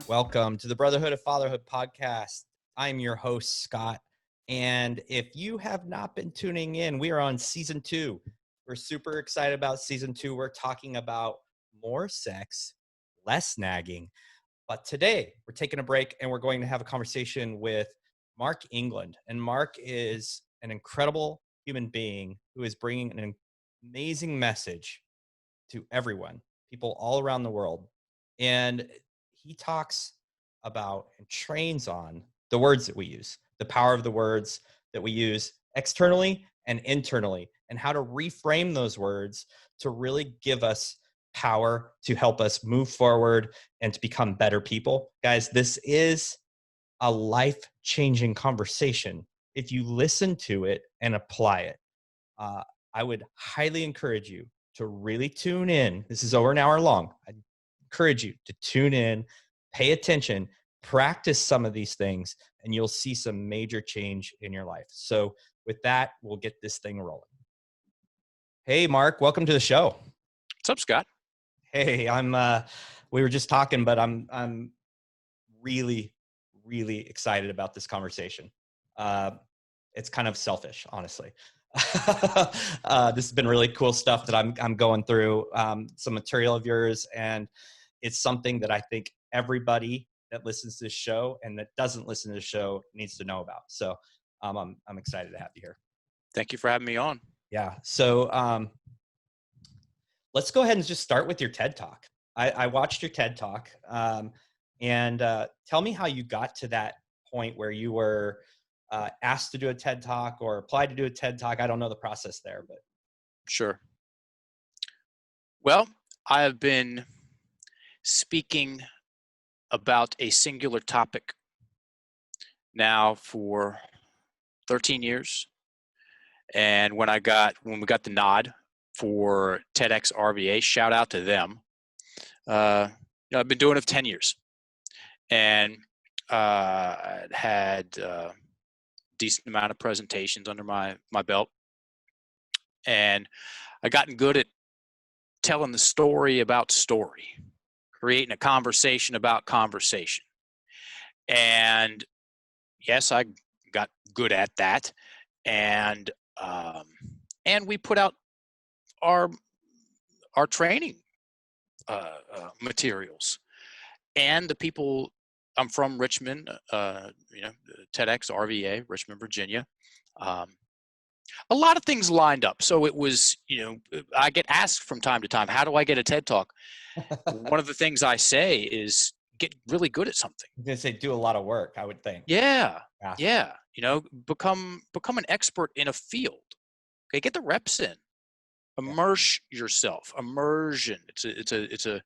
Welcome to the Brotherhood of Fatherhood podcast. I'm your host, Scott. And if you have not been tuning in, we are on season 2. We're super excited about season 2. We're talking about more sex, less nagging. But today we're taking a break and we're going to have a conversation with Mark England. And Mark is an incredible human being who is bringing an amazing message to everyone, people all around the world. And he talks about and trains on the words that we use, the power of the words that we use externally and internally, and how to reframe those words to really give us power to help us move forward and to become better people. Guys, this is a life-changing conversation if you listen to it and apply it. I would highly encourage you to really tune in. This is over an hour long. I encourage you to tune in, pay attention, practice some of these things, and you'll see some major change in your life. So with that, we'll get this thing rolling. Hey, Mark, welcome to the show. What's up, Scott? Hey, we were just talking, but I'm really, really excited about this conversation. It's kind of selfish, honestly. This has been really cool stuff that I'm going through, some material of yours, and it's something that I think everybody that listens to this show and that doesn't listen to the show needs to know about. So I'm excited to have you here. Thank you for having me on. Yeah. So let's go ahead and just start with your TED Talk. I watched your TED Talk, and tell me how you got to that point where you were asked to do a TED Talk or applied to do a TED Talk. I don't know the process there, but. Sure. Well, I have been speaking about a singular topic now for 13 years. And when we got the nod for TEDx RVA, shout out to them. I've been doing it for 10 years and had decent amount of presentations under my belt. And I gotten good at telling the story about story, creating a conversation about conversation. And yes, I got good at that. And we put out our training materials. And the people, I'm from Richmond, TEDx RVA, Richmond, Virginia. A lot of things lined up. So it was, I get asked from time to time, how do I get a TED Talk? One of the things I say is get really good at something. I'm going to say do a lot of work, I would think. Yeah. Become an expert in a field. Okay, get the reps in. Immerse yourself. Immersion. It's a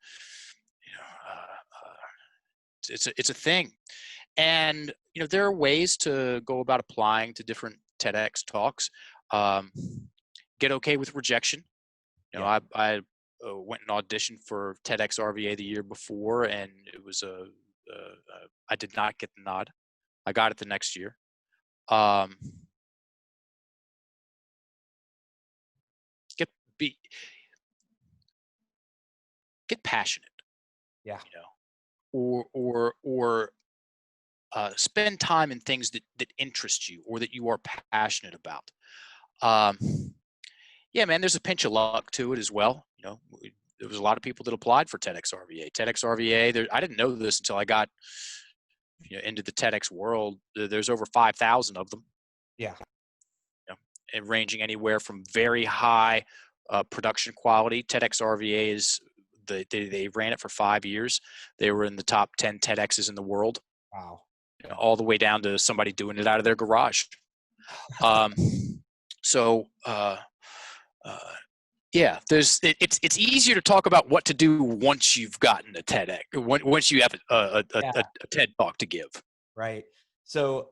thing. And there are ways to go about applying to different TEDx talks. Get okay with rejection. I went and auditioned for TEDx RVA the year before, and it was I did not get the nod. I got it the next year. Get passionate. Yeah. Or spend time in things that interest you or that you are passionate about. Yeah, man, there's a pinch of luck to it as well. There was a lot of people that applied for TEDx RVA. TEDx RVA, I didn't know this until I got into the TEDx world. There's over 5,000 of them. Yeah. And ranging anywhere from very high production quality. TEDx RVA is they ran it for 5 years. They were in the top 10 TEDx's in the world. Wow. All the way down to somebody doing it out of their garage. Yeah, it's easier to talk about what to do once you've gotten a TEDx, once you have a TED Talk to give. Right. So,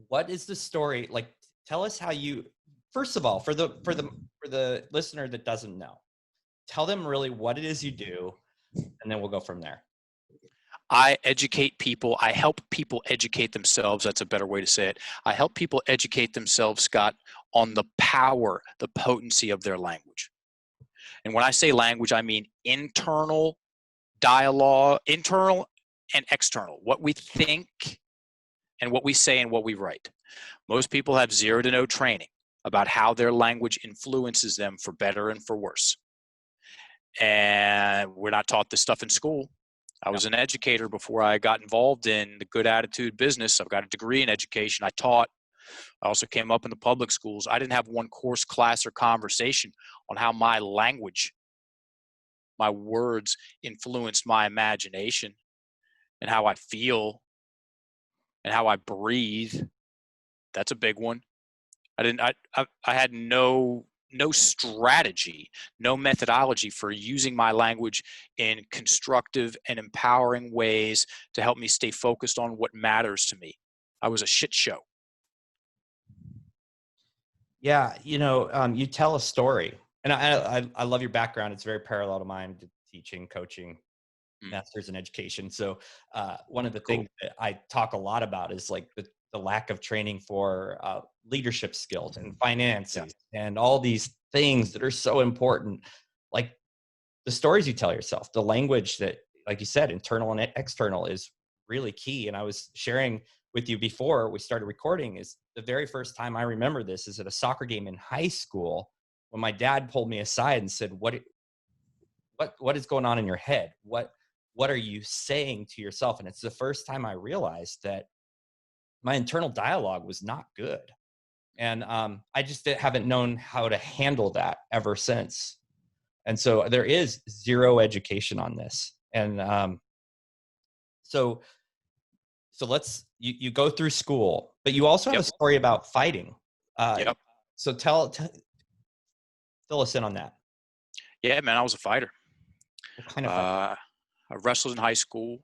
what is the story? Like, tell us how you. First of all, for the listener that doesn't know, tell them really what it is you do, and then we'll go from there. I educate people. I help people educate themselves. That's a better way to say it. I help people educate themselves, Scott, on the power, the potency of their language. And when I say language, I mean internal dialogue, internal and external, what we think and what we say and what we write. Most people have 0 to no training about how their language influences them for better and for worse. And we're not taught this stuff in school. I was an educator before I got involved in the good attitude business. I've got a degree in education. I taught. I also came up in the public schools. I didn't have one course, class, or conversation on how my language, my words influenced my imagination and how I feel and how I breathe. That's a big one. I had no strategy, no methodology for using my language in constructive and empowering ways to help me stay focused on what matters to me. I was a shit show. Yeah, you tell a story, and I love your background. It's very parallel to mine, teaching, coaching, master's in education. So one of the things that I talk a lot about is like the lack of training for leadership skills and finances and all these things that are so important. Like the stories you tell yourself, the language that, like you said, internal and external is really key. And I was sharing with you before we started recording, is the very first time I remember this is at a soccer game in high school when my dad pulled me aside and said, what is going on in your head? What are you saying to yourself? And it's the first time I realized that my internal dialogue was not good. And I just haven't known how to handle that ever since. And so there is zero education on this. And so you go through school, but you also have a story about fighting. So fill us in on that. Yeah, man, I was a fighter. What kind of fight? I wrestled in high school.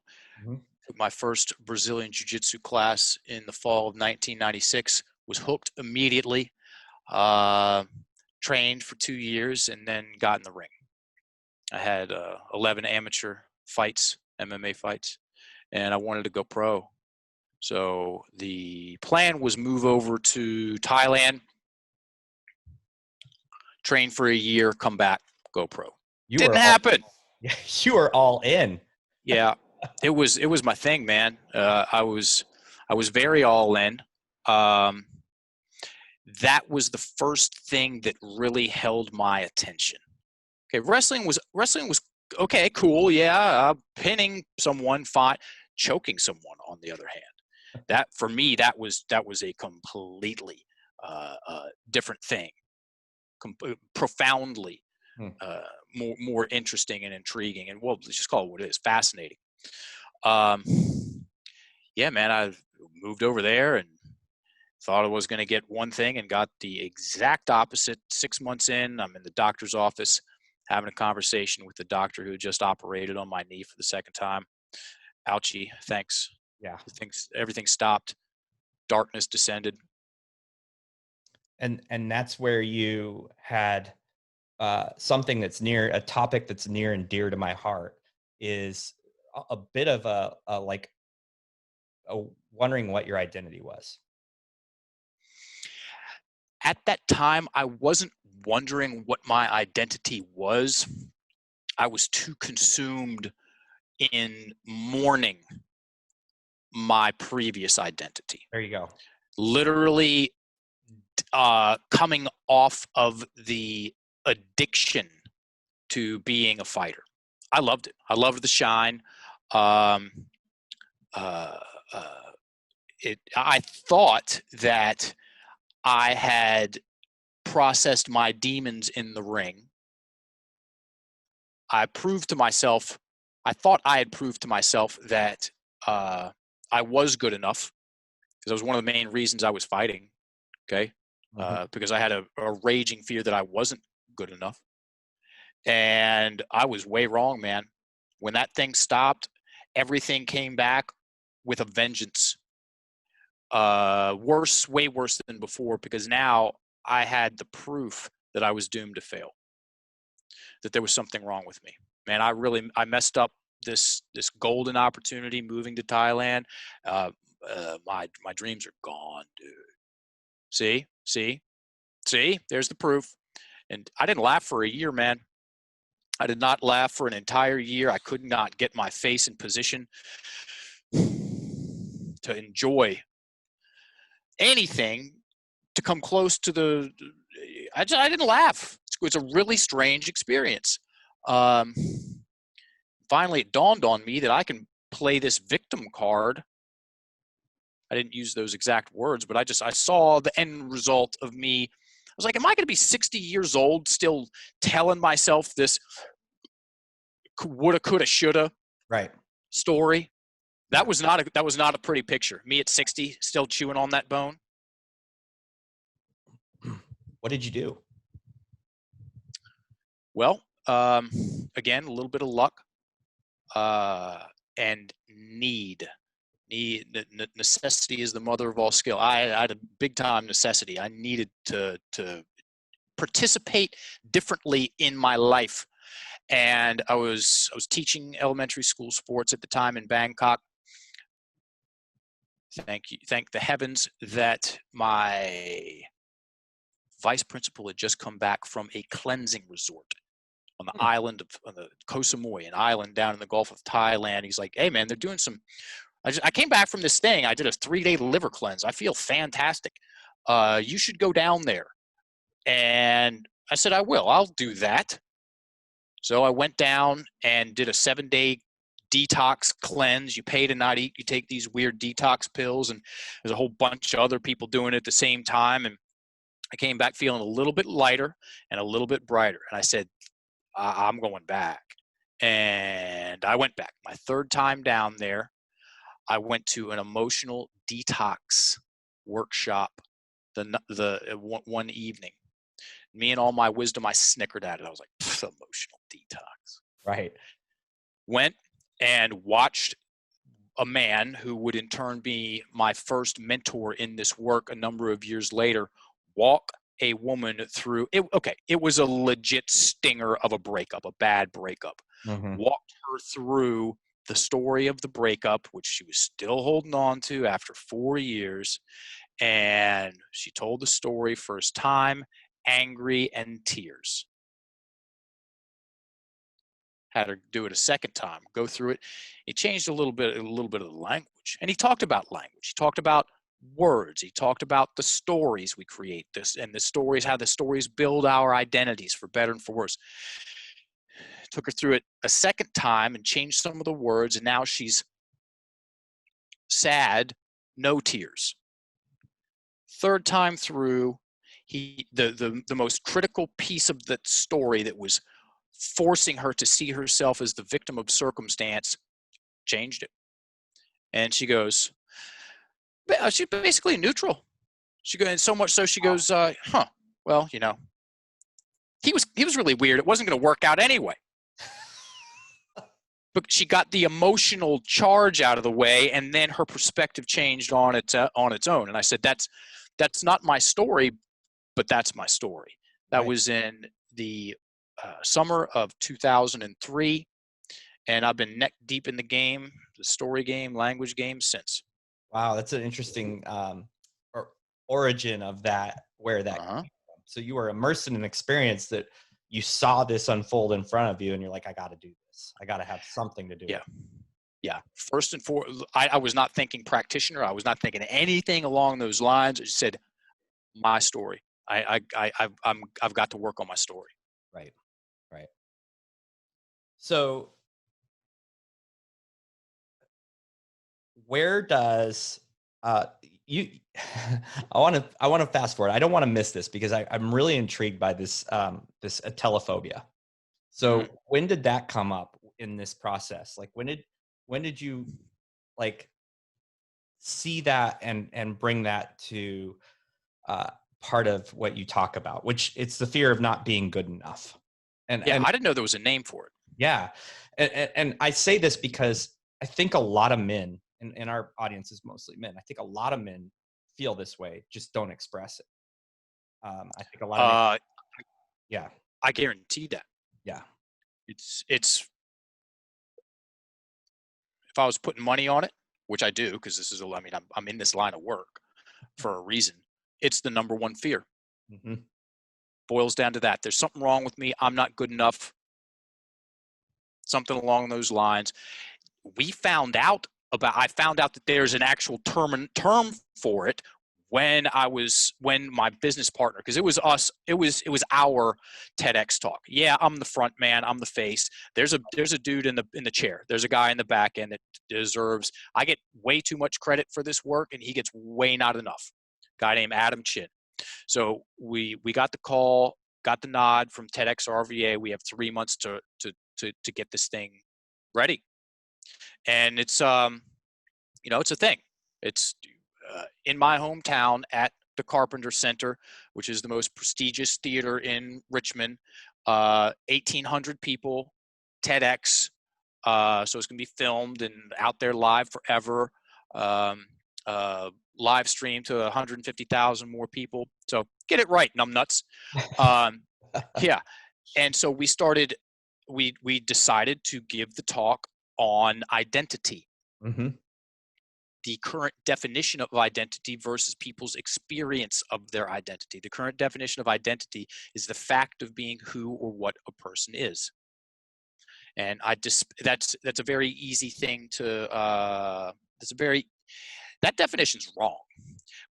Took my first Brazilian Jiu-Jitsu class in the fall of 1996. Was hooked immediately. Trained for 2 years and then got in the ring. I had 11 amateur fights, MMA fights, and I wanted to go pro. So the plan was move over to Thailand, train for a year, come back, go pro. Didn't happen. You were all in. Yeah, it was my thing, man. I was very all in. That was the first thing that really held my attention. Okay, wrestling was okay, cool, yeah. Pinning someone, fine. Choking someone, on the other hand, that for me that was a completely different thing, profoundly more interesting and intriguing, and well, let's just call it what it is, fascinating. Yeah, man, I moved over there and thought I was going to get one thing and got the exact opposite. 6 months in, I'm in the doctor's office having a conversation with the doctor who just operated on my knee for the second time. Ouchie, thanks. Yeah. Everything stopped. Darkness descended. And that's where you had something that's a topic that's near and dear to my heart, is a bit of a wondering what your identity was. At that time, I wasn't wondering what my identity was. I was too consumed in mourning my previous identity. There you go. Literally coming off of the addiction to being a fighter. I loved it. I loved the shine. I thought that I had processed my demons in the ring. I thought I had proved to myself that I was good enough, because that was one of the main reasons I was fighting. Okay. Because I had a raging fear that I wasn't good enough. And I was way wrong, man. When that thing stopped, everything came back with a vengeance. Way worse than before, because now I had the proof that I was doomed to fail, that there was something wrong with me. Man, I messed up this golden opportunity moving to Thailand. My dreams are gone, dude. See, there's the proof. And I didn't laugh for a year, man. I did not laugh for an entire year. I could not get my face in position to enjoy anything to come close to I didn't laugh. It's a really strange experience. Finally, it dawned on me that I can play this victim card. I didn't use those exact words, but I saw the end result of me. I was like, am I going to be 60 years old still telling myself this woulda, coulda, shoulda story? That was not a pretty picture. Me at 60 still chewing on that bone. What did you do? Well, again, a little bit of luck and need. Necessity is the mother of all skill. I had a big time necessity. I needed to participate differently in my life, and I was teaching elementary school sports at the time in Bangkok. Thank the heavens that my vice principal had just come back from a cleansing resort on the island of the Koh Samui, an island down in the Gulf of Thailand. He's like, hey man, they're doing some. I came back from this thing. I did a 3-day liver cleanse. I feel fantastic. You should go down there. And I said, I will. I'll do that. So I went down and did a 7-day detox cleanse. You pay to not eat. You take these weird detox pills, and there's a whole bunch of other people doing it at the same time. And I came back feeling a little bit lighter and a little bit brighter. And I said, I'm going back. And I went back. My 3rd time down there, I went to an emotional detox workshop one evening. Me and all my wisdom, I snickered at it. I was like, emotional detox. Right. Went and watched a man who would in turn be my first mentor in this work a number of years later walk a woman through it. Okay, it was a legit stinger of a breakup, a bad breakup. Walked her through the story of the breakup, which she was still holding on to after 4 years. And she told the story first time, angry and tears. Had her do it a second time, go through it. He changed a little bit of the language. And he talked about language. He talked about words. He talked about the stories we create, and the stories, how the stories build our identities for better and for worse. Took her through it a second time and changed some of the words, and now she's sad, no tears. 3rd time through, the most critical piece of that story that was forcing her to see herself as the victim of circumstance changed it. And she goes, she's basically neutral. She goes, and so much so she goes, well, you know, he was really weird. It wasn't going to work out anyway. But she got the emotional charge out of the way, and then her perspective changed on its own. And I said, that's not my story, but that's my story. That was in the summer of 2003, and I've been neck deep in the game, the story game, language game since. Wow, that's an interesting origin of that, where that came from. So you were immersed in an experience that you saw this unfold in front of you, and you're like, I got to do this. I got to have something to do. Yeah. Yeah. First and foremost, I was not thinking practitioner. I was not thinking anything along those lines. I just said, my story. I've got to work on my story. Right. Right. So where does you I want to fast forward. I don't want to miss this because I'm really intrigued by this this atelophobia. So when did that come up in this process? Like when did you like see that and bring that to part of what you talk about, which it's the fear of not being good enough. And I didn't know there was a name for it. Yeah. And I say this because I think a lot of men, and our audience is mostly men, I think a lot of men feel this way, just don't express it. I think a lot of men, yeah. I guarantee that. Yeah. It's if I was putting money on it, which I do, because this is, I mean, I'm in this line of work for a reason. It's the number one fear. Boils down to that. There's something wrong with me. I'm not good enough. Something along those lines. We found out I found out that there's an actual term for it when my business partner, because it was our TEDx talk. Yeah, I'm the front man, I'm the face. There's a dude in the chair. There's a guy in the back end that deserves. I get way too much credit for this work, and he gets way not enough. Guy named Adam Chin. So we got the call, got the nod from TEDx RVA. We have 3 months to get this thing ready, and it's it's a thing. It's in my hometown at the Carpenter Center, which is the most prestigious theater in Richmond. 1,800 people, TEDx. So it's going to be filmed and out there live forever. Live stream to 150,000 more people. So get it right, numbnuts. Yeah. And so we decided to give the talk on identity. Mm-hmm. The current definition of identity versus people's experience of their identity. The current definition of identity is the fact of being who or what a person is. And that's a very easy thing to, that definition's wrong.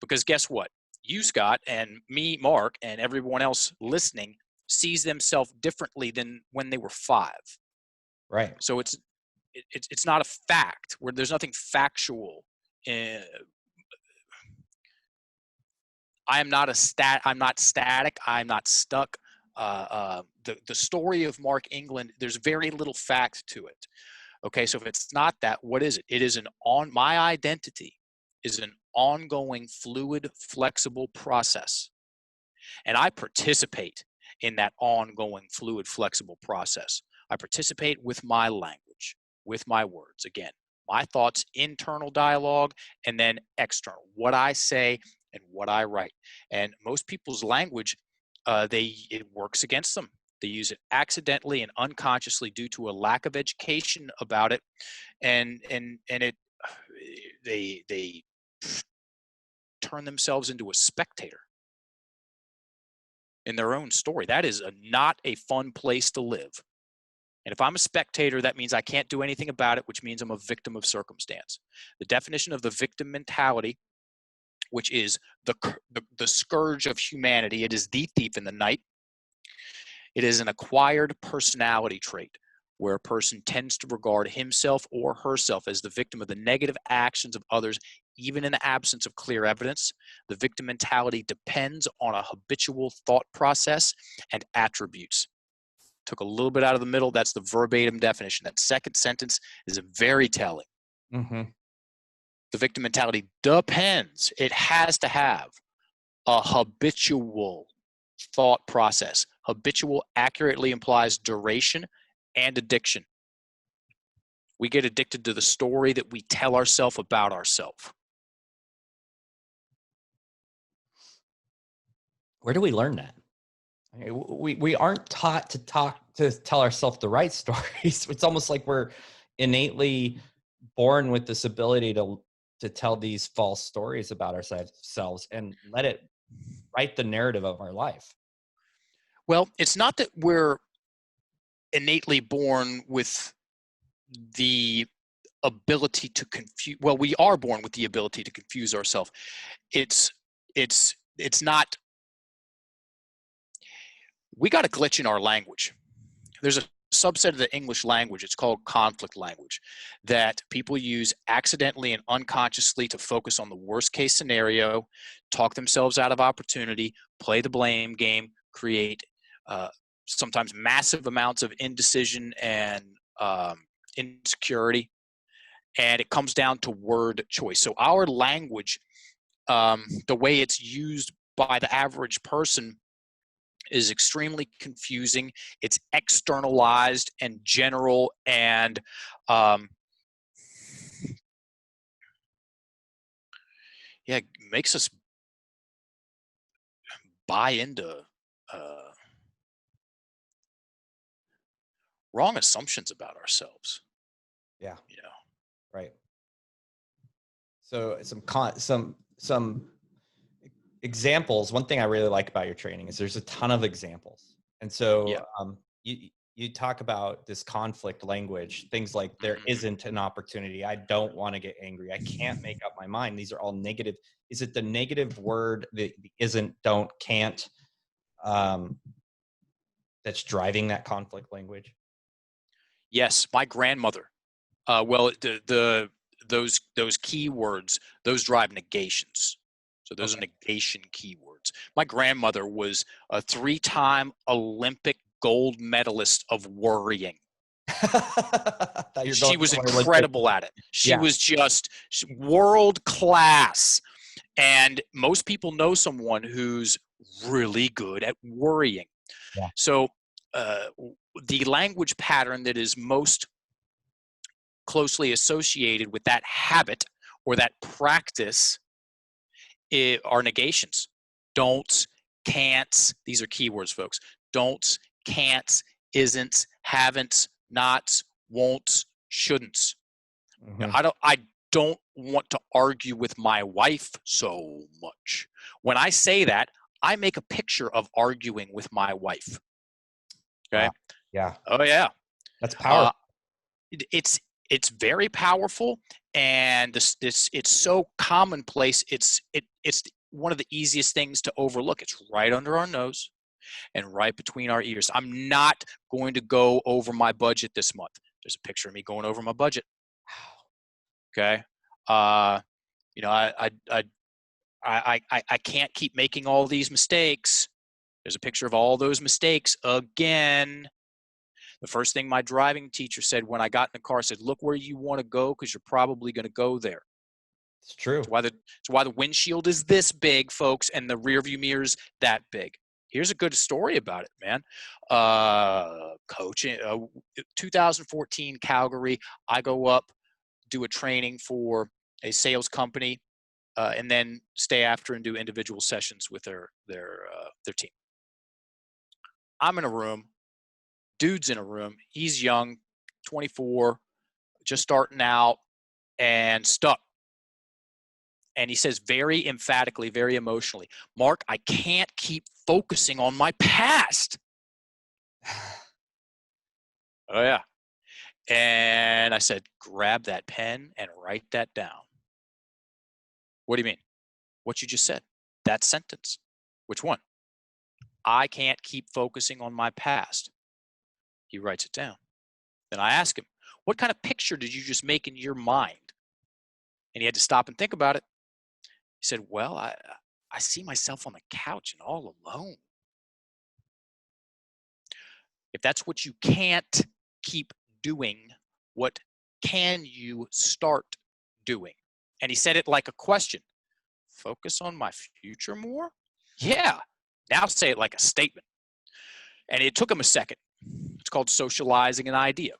Because guess what? You, Scott, and me, Mark, and everyone else listening sees themselves differently than when they were 5. Right. So it's not a fact, where there's nothing factual. I'm not static. I'm not stuck. The story of Mark England, there's very little fact to it. Okay, so if it's not that, what is it? It is my identity is an ongoing, fluid, flexible process. And I participate in that ongoing, fluid, flexible process. I participate with my language, with my words. Again, my thoughts, internal dialogue, and then external, what I say and what I write. And most people's language, it works against them. They use it accidentally and unconsciously due to a lack of education about it, and they turn themselves into a spectator in their own story. That is not a fun place to live. And if I'm a spectator, that means I can't do anything about it, which means I'm a victim of circumstance. The definition of the victim mentality, which is the scourge of humanity, it is the thief in the night. It is an acquired personality trait where a person tends to regard himself or herself as the victim of the negative actions of others, even in the absence of clear evidence. The victim mentality depends on a habitual thought process and attributes. Took a little bit out of the middle. That's the verbatim definition. That second sentence is very telling. Mm-hmm. The victim mentality depends. It has to have a habitual thought process. Habitual accurately implies duration and addiction. We get addicted to the story that we tell ourselves about ourselves. Where do we learn that? We aren't taught to tell ourselves the right stories. It's almost like we're innately born with this ability to tell these false stories about ourselves and let it write the narrative of our life. Well, it's not that we're innately born with the ability to confuse. Well, we are born with the ability to confuse ourselves. It's not. We got a glitch in our language. There's a subset of the English language, it's called conflict language, that people use accidentally and unconsciously to focus on the worst case scenario, talk themselves out of opportunity, play the blame game, create sometimes massive amounts of indecision and insecurity. And it comes down to word choice. So our language, the way it's used by the average person, is extremely confusing. It's externalized and general, and it makes us buy into wrong assumptions about ourselves. Yeah. Right. So some examples. One thing I really like about your training is there's a ton of examples. And so you you talk about this conflict language, things like there isn't an opportunity. I don't want to get angry. I can't make up my mind. These are all negative. Is it the negative word, the isn't, don't, can't, that's driving that conflict language? Yes, my grandmother. Well, those keywords, those drive negations. So those are negation keywords. My grandmother was a 3-time Olympic gold medalist of worrying. She was incredible at it. She was just world class. And most people know someone who's really good at worrying. Yeah. So the language pattern that is most closely associated with that habit or that practice are negations. Don'ts, can'ts. These are keywords, folks. Don'ts, can'ts, isn't, haven't, nots, won'ts, shouldn'ts. Mm-hmm. I don't want to argue with my wife so much. When I say that, I make a picture of arguing with my wife. Okay. Wow. Yeah. Oh yeah. That's powerful. It's very powerful, and it's so commonplace. It's one of the easiest things to overlook. It's right under our nose and right between our ears. I'm not going to go over my budget this month. There's a picture of me going over my budget. Okay. You know, I can't keep making all these mistakes. There's a picture of all those mistakes again. The first thing my driving teacher said when I got in the car said, look where you want to go because you're probably going to go there. It's true. It's why the windshield is this big, folks, and the rear view mirror's that big. Here's a good story about it, man. Coaching, 2014 Calgary, I go up, do a training for a sales company, and then stay after and do individual sessions with their team. I'm in a room. Dude's in a room. He's young, 24, just starting out, and stuck. And he says very emphatically, very emotionally, Mark, I can't keep focusing on my past. Oh, yeah. And I said, grab that pen and write that down. What do you mean? What you just said. That sentence. Which one? I can't keep focusing on my past. He writes it down. Then I ask him, what kind of picture did you just make in your mind? And he had to stop and think about it. He said, well, I see myself on the couch and all alone. If that's what you can't keep doing, what can you start doing? And he said it like a question. Focus on my future more? Yeah. Now say it like a statement. And it took him a second. It's called socializing an idea.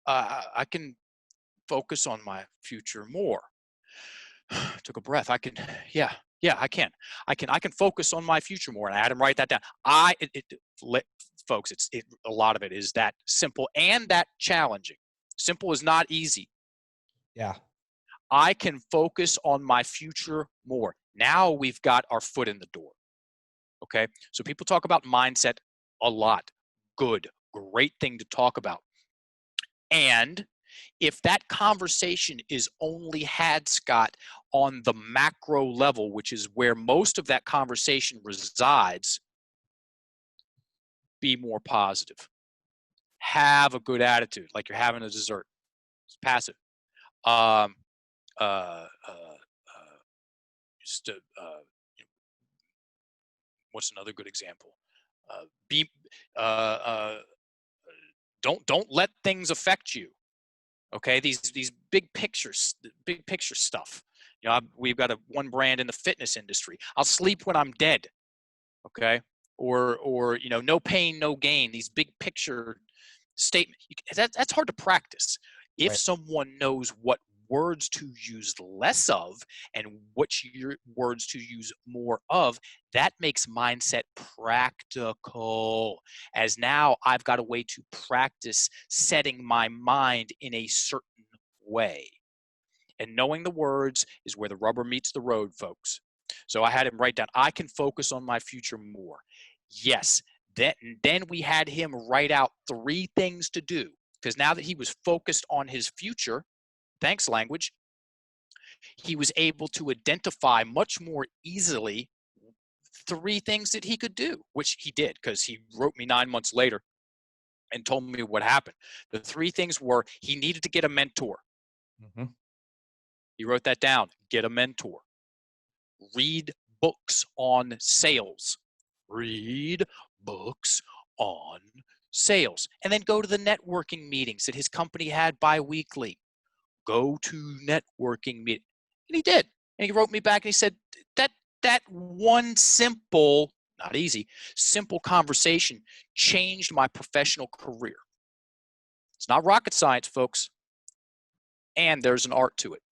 I can focus on my future more. Took a breath. I can focus on my future more. And I had him write that down. Folks, a lot of it is that simple and that challenging. Simple is not easy. Yeah. I can focus on my future more. Now we've got our foot in the door. Okay. So people talk about mindset a lot. Good, great thing to talk about. And if that conversation is only had, Scott, on the macro level, which is where most of that conversation resides, be more positive. Have a good attitude, like you're having a dessert. It's passive. What's another good example? Don't let things affect you. Okay, these big picture stuff. You know, we've got one brand in the fitness industry. I'll sleep when I'm dead. Okay, or you know, no pain, no gain. These big picture statements. That's hard to practice. If someone knows what words to use less of and which words to use more of, that makes mindset practical. As now I've got a way to practice setting my mind in a certain way. And knowing the words is where the rubber meets the road, folks. So I had him write down, I can focus on my future more. Yes, Then we had him write out 3 things to do, because now that he was focused on his future, thanks language, he was able to identify much more easily 3 things that he could do, which he did, because he wrote me 9 months later and told me what happened. The 3 things were, he needed to get a mentor. Mhm. He wrote that down. Get a mentor. Read books on sales. Read books on sales. And then go to the networking meetings that his company had bi-weekly. Go to networking meetings. And he did. And he wrote me back and he said, that one simple, not easy, simple conversation changed my professional career. It's not rocket science, folks. And there's an art to it.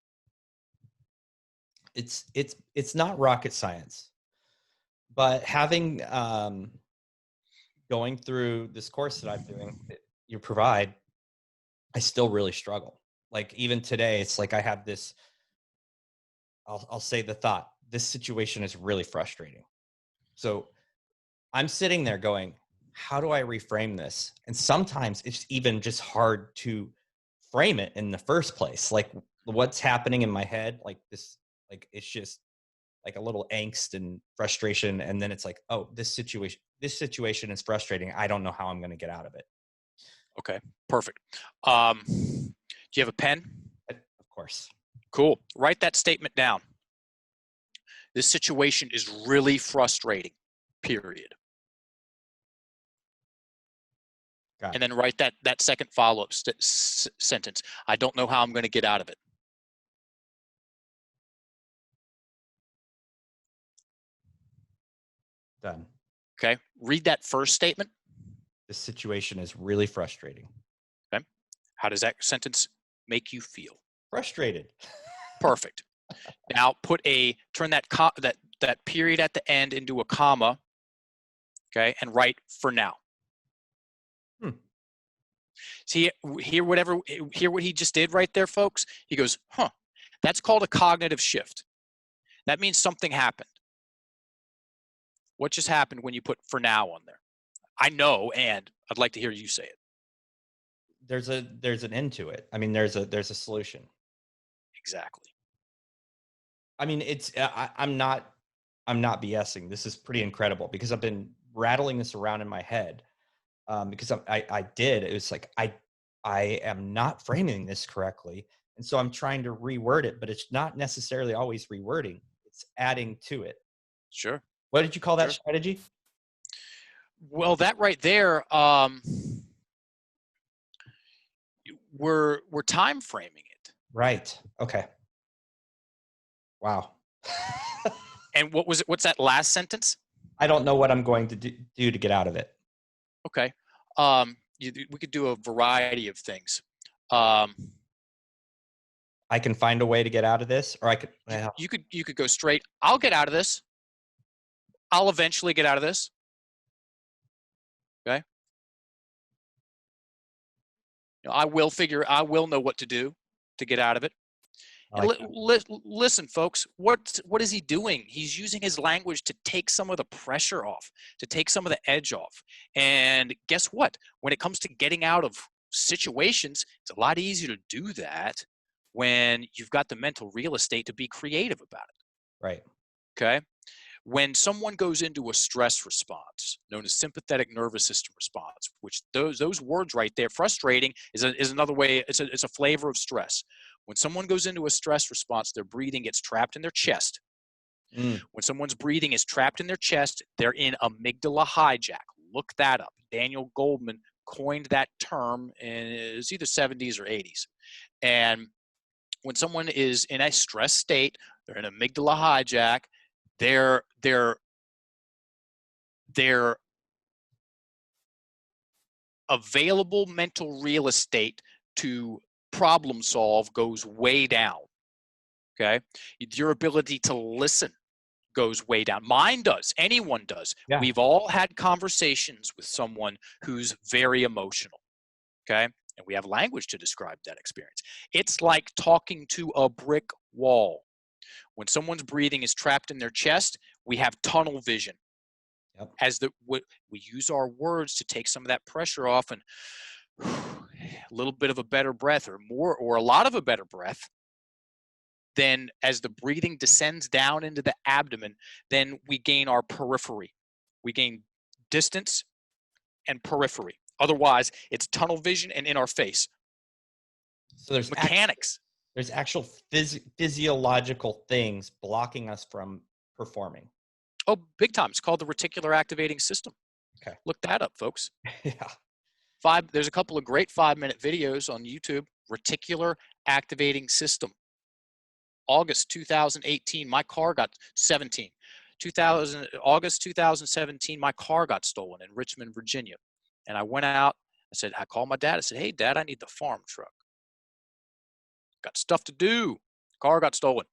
It's not rocket science, but having going through this course that I'm doing, you provide, I still really struggle. Like even today, it's like I have this. I'll say the thought. This situation is really frustrating. So I'm sitting there going, how do I reframe this? And sometimes it's even just hard to frame it in the first place. Like what's happening in my head, like this, like it's just like a little angst and frustration. And then it's like, oh, this situation is frustrating. I don't know how I'm going to get out of it. Okay, perfect. Do you have a pen? Of course. Cool. Write that statement down. This situation is really frustrating, period. Got it. And then write that second follow-up sentence. I don't know how I'm going to get out of it. Done. Okay. Read that first statement. This situation is really frustrating. Okay. How does that sentence make you feel? Frustrated. Perfect. Now turn that period at the end into a comma. Okay, and write for now. See, hear what he just did right there, folks? He goes, huh, that's called a cognitive shift. That means something happened. What just happened when you put for now on there? I know, and I'd like to hear you say it. There's an end to it. I mean, there's a solution. Exactly. I mean, I'm not BSing. This is pretty incredible because I've been rattling this around in my head because it was like, I am not framing this correctly. And so I'm trying to reword it, but it's not necessarily always rewording. It's adding to it. Sure. What did you call that strategy? Well, that right there, we're time framing it. Right. Okay. Wow. And what's that last sentence? I don't know what I'm going to do to get out of it. Okay. We could do a variety of things. I can find a way to get out of this, or I could. Well, you could go straight. I'll get out of this. I'll eventually get out of this. Okay. I will know what to do to get out of it. Listen, folks, what is he doing? He's using his language to take some of the pressure off, to take some of the edge off. And guess what? When it comes to getting out of situations, it's a lot easier to do that when you've got the mental real estate to be creative about it. Right. Okay. When someone goes into a stress response, known as sympathetic nervous system response, which those words right there, frustrating is another way. It's a flavor of stress. When someone goes into a stress response, their breathing gets trapped in their chest. When someone's breathing is trapped in their chest, they're in amygdala hijack. Look that up. Daniel Goldman coined that term in it's either 70s or 80s. And when someone is in a stress state, they're in amygdala hijack. Their available mental real estate to problem solve goes way down. Okay. Your ability to listen goes way down. Mine does. Anyone does. Yeah. We've all had conversations with someone who's very emotional. Okay. And we have language to describe that experience. It's like talking to a brick wall. When someone's breathing is trapped in their chest, we have tunnel vision. Yep. As we use our words to take some of that pressure off, and a little bit of a better breath, or more, or a lot of a better breath, then as the breathing descends down into the abdomen, then we gain our periphery. We gain distance and periphery. Otherwise, it's tunnel vision and in our face. So there's Mechanics. There's actual physiological things blocking us from performing. Oh, big time. It's called the reticular activating system. Okay. Look that up, folks. Yeah. There's a couple of great 5-minute videos on YouTube. Reticular activating system. August 2018, my car got 17. August 2017, my car got stolen in Richmond, Virginia. And I went out. I called my dad. I said, hey, Dad, I need the farm truck. Got stuff to do. Car got stolen.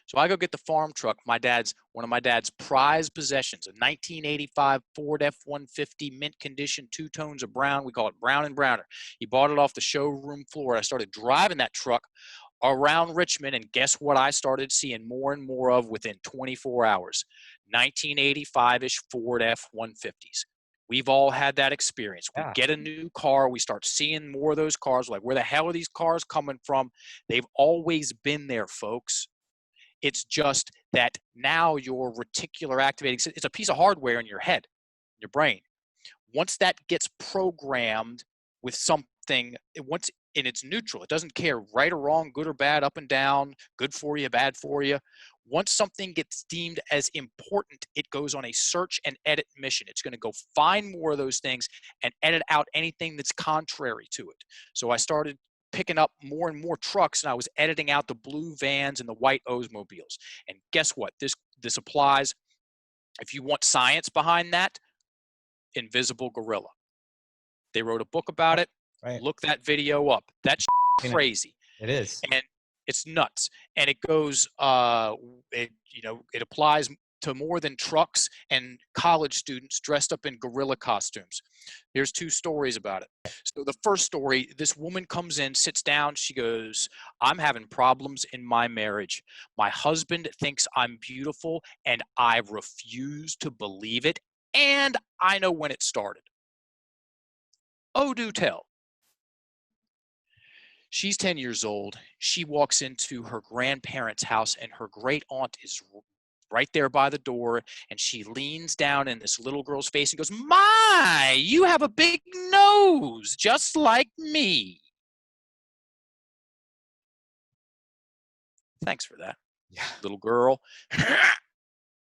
So I go get the farm truck. One of my dad's prized possessions, a 1985 Ford F-150 mint condition, 2 tones of brown. We call it Brown and Browner. He bought it off the showroom floor. I started driving that truck around Richmond, and guess what I started seeing more and more of within 24 hours? 1985-ish Ford F-150s. We've all had that experience. We get a new car, we start seeing more of those cars. Like, where the hell are these cars coming from? They've always been there, folks. It's just that now your reticular activating, it's a piece of hardware in your head, your brain. Once that gets programmed with something, once and it's neutral, it doesn't care right or wrong, good or bad, up and down, good for you, bad for you. Once something gets deemed as important, it goes on a search and edit mission. It's going to go find more of those things and edit out anything that's contrary to it. So I started picking up more and more trucks, and I was editing out the blue vans and the white Oldsmobiles. And guess what? This applies. If you want science behind that, Invisible Gorilla. They wrote a book about it. Right. Look that video up. That's crazy. It is. And it's nuts. And it goes, it applies to more than trucks and college students dressed up in gorilla costumes. There's 2 stories about it. So the first story, this woman comes in, sits down. She goes, I'm having problems in my marriage. My husband thinks I'm beautiful, and I refuse to believe it. And I know when it started. Oh, do tell. She's 10 years old. She walks into her grandparents' house, and her great aunt is right there by the door, and she leans down in this little girl's face and goes, "My, you have a big nose, just like me." Thanks for that. Yeah. Little girl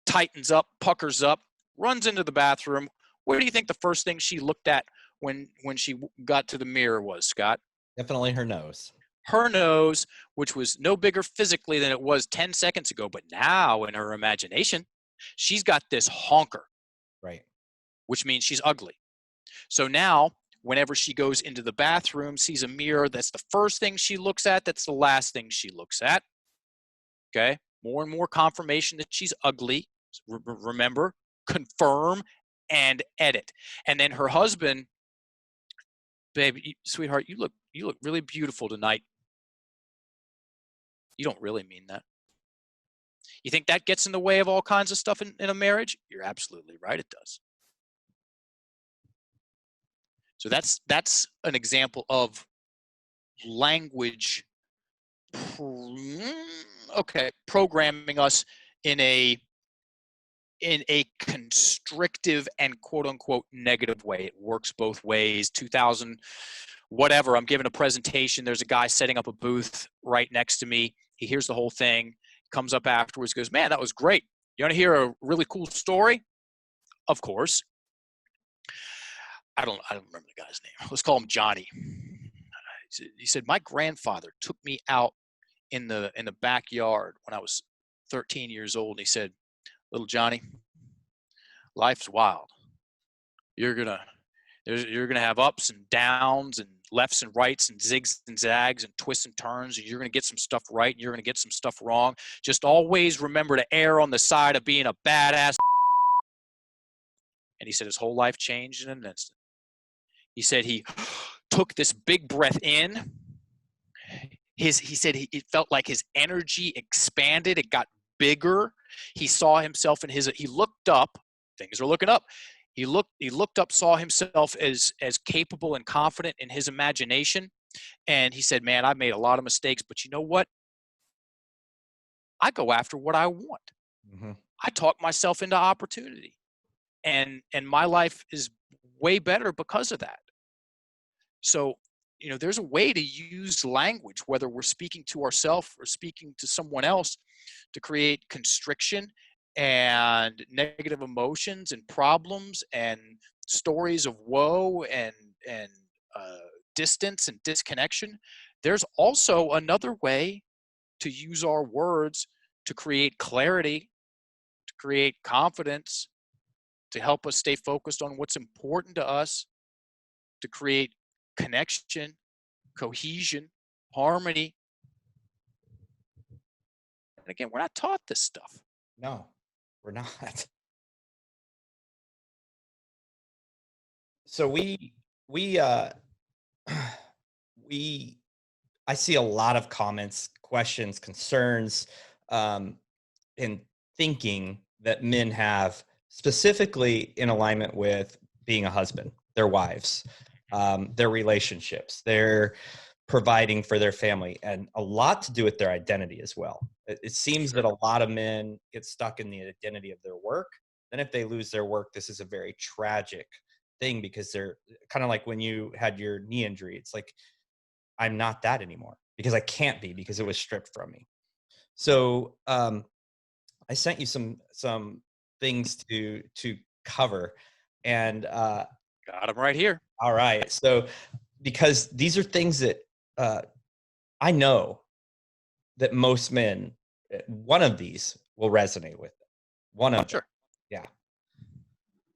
tightens up, puckers up, runs into the bathroom. What do you think the first thing she looked at when she got to the mirror was, Scott? Definitely her nose. Her nose, which was no bigger physically than it was 10 seconds ago, but now in her imagination, she's got this honker. Right. Which means she's ugly. So now, whenever she goes into the bathroom, sees a mirror, that's the first thing she looks at, that's the last thing she looks at. Okay? More and more confirmation that she's ugly. Remember, confirm, and edit. And then her husband, babe, sweetheart, you look really beautiful tonight. You don't really mean that. You think that gets in the way of all kinds of stuff in a marriage? You're absolutely right, it does. So that's an example of language, programming us in a constrictive and quote unquote negative way. It works both ways. 2000, whatever, I'm giving a presentation. There's a guy setting up a booth right next to me. He hears the whole thing, comes up afterwards, goes, "Man, that was great. You want to hear a really cool story?" Of course. I don't remember the guy's name. Let's call him Johnny. He said, "My grandfather took me out in the backyard when I was 13 years old. And he said, 'Little Johnny, life's wild. You're gonna have ups and downs and lefts and rights and zigs and zags and twists and turns. And you're gonna get some stuff right and you're gonna get some stuff wrong. Just always remember to err on the side of being a badass.'" And he said his whole life changed in an instant. He said he took this big breath in. He said it felt like his energy expanded. It got bigger. He saw himself he looked up things are looking up. He looked up, saw himself as capable and confident in his imagination. And he said, man, I've made a lot of mistakes, but you know what? I go after what I want. Mm-hmm. I talk myself into opportunity. And my life is way better because of that. So, there's a way to use language, whether we're speaking to ourselves or speaking to someone else, to create constriction and negative emotions and problems and stories of woe and uh, distance and disconnection. There's also another way to use our words to create clarity, to create confidence, to help us stay focused on what's important to us, to create connection, cohesion, harmony. And again, we're not taught this stuff. No, we're not. So we we I see a lot of comments, questions, concerns, in thinking that men have, specifically in alignment with being a husband, their wives, their relationships, their providing for their family, and a lot to do with their identity as well. It seems that a lot of men get stuck in the identity of their work. Then if they lose their work, this is a very tragic thing, because they're kind of like when you had your knee injury. It's like, I'm not that anymore because I can't be, because it was stripped from me. So I sent you some things to cover, and Got them right here. all right. So because these are things that uh, I know that most men, one of these will resonate with them. One of them, Sure. yeah.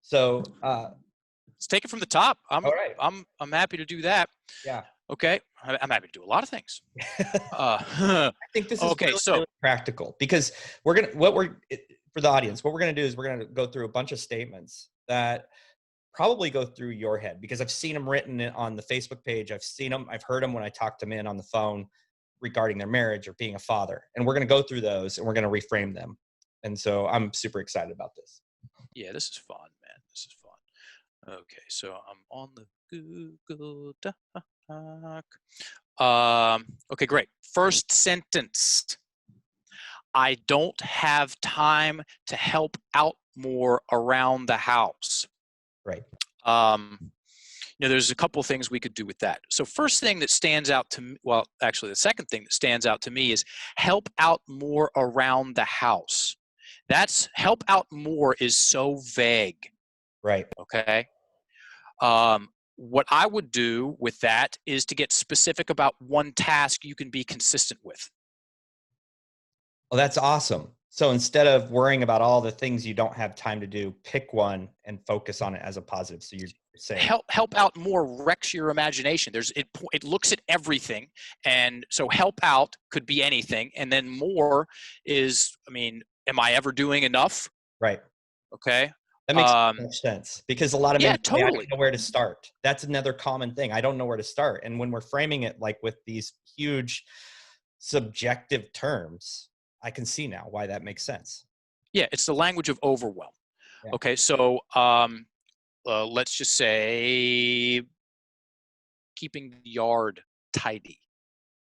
So Let's take it from the top. all right, I'm happy to do that. yeah. Okay. I'm happy to do a lot of things. I think this is Okay. really, So really practical, because for the audience, what we're gonna do is we're gonna go through a bunch of statements that probably go through your head, because I've seen them written on the Facebook page. I've heard them when I talk to men on the phone regarding their marriage or being a father. And we're going to go through those and we're going to reframe them. And so I'm super excited about this. yeah, this is fun, man. This is fun. Okay. So I'm on the Google Doc. Okay, great. First sentence. I don't have time to help out more around the house. Right. There's a couple of things we could do with that. So first thing that stands out to me, well, actually the second thing that stands out to me is help out more around the house. That's help out more is so vague. Right. Okay. What I would do with that is to get specific about one task you can be consistent with. Well, that's awesome. So instead of worrying about all the things you don't have time to do, pick one and focus on it as a positive. So you're saying help out more wrecks your imagination. It looks at everything, and so help out could be anything, and then more is, am I ever doing enough? right. Okay. That makes much sense, because a lot of men say, totally. I don't know where to start. That's another common thing. I don't know where to start. And when we're framing it like with these huge subjective terms, I can see now why that makes sense. Yeah, it's the language of overwhelm. Yeah. Okay, so let's just say keeping the yard tidy.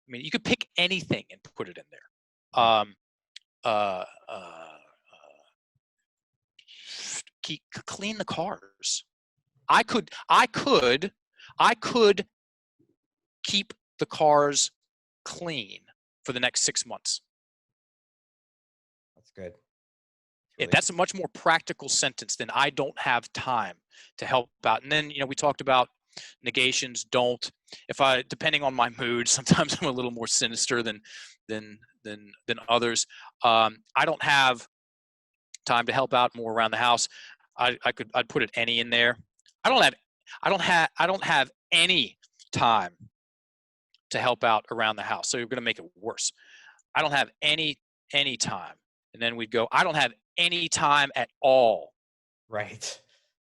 You could pick anything and put it in there. Right. Clean the cars. I could keep the cars clean for the next 6 months. That's good. That's a much more practical sentence than I don't have time to help out. And then, we talked about negations. Don't. Depending on my mood, sometimes I'm a little more sinister than others. I don't have time to help out more around the house. I'd put an any in there. I don't have any time to help out around the house. So you're going to make it worse. I don't have any time. And then we'd go, I don't have any time at all. Right.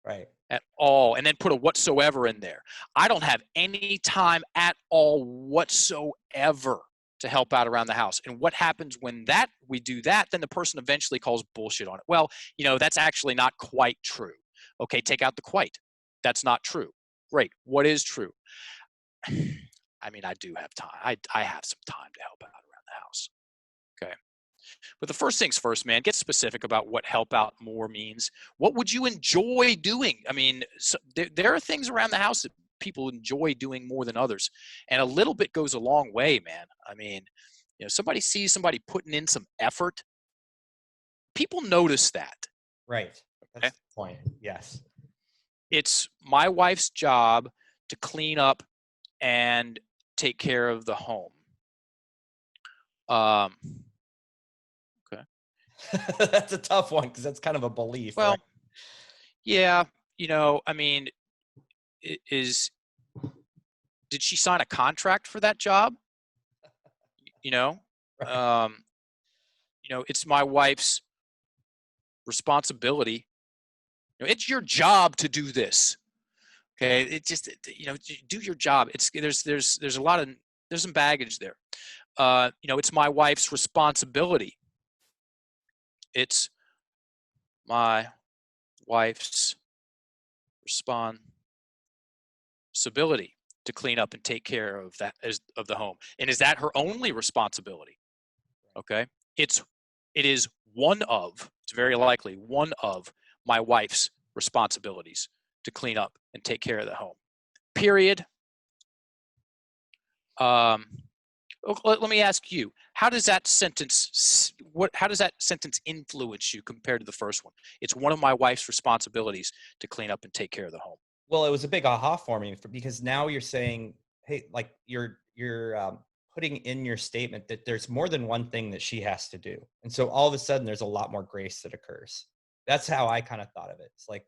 Right. At all. And then put a whatsoever in there. I don't have any time at all whatsoever to help out around the house. And what happens when we do that, then the person eventually calls bullshit on it. Well, that's actually not quite true. Okay, take out the quite. That's not true. Great. What is true? I mean, I do have time. I have some time to help out around the house. Okay. But the first things first, man, get specific about what help out more means. What would you enjoy doing? I mean, there are things around the house that people enjoy doing more than others. And a little bit goes a long way, man. I mean, somebody sees somebody putting in some effort. People notice that. Right. Okay? That's the point. Yes. It's my wife's job to clean up and take care of the home. Okay. That's a tough one because that's kind of a belief, Well, right? yeah, I mean, did she sign a contract for that job? Right. It's my wife's responsibility. It's your job to do this. Okay, it just do your job. There's a lot of there's some baggage there. It's my wife's responsibility. It's my wife's responsibility to clean up and take care of of the home. And is that her only responsibility? Okay, it is it's very likely one of my wife's responsibilities to clean up and take care of the home. Period. Let me ask you, how does that sentence influence you compared to the first one? It's one of my wife's responsibilities to clean up and take care of the home. Well, it was a big aha for me because now you're saying, hey, like you're putting in your statement that there's more than one thing that she has to do. And so all of a sudden there's a lot more grace that occurs. That's how I kind of thought of it. It's like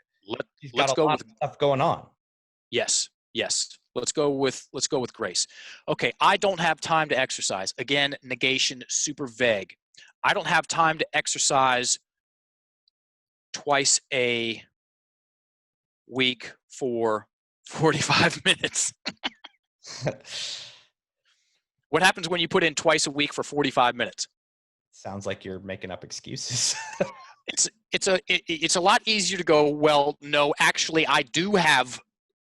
she's got Let's a go lot with of stuff going on. yes. Let's go with grace. Okay, I don't have time to exercise. Again, negation, super vague. I don't have time to exercise twice a week for 45 minutes. What happens when you put in twice a week for 45 minutes? Sounds like you're making up excuses. It's a lot easier to go, well, no, actually I do have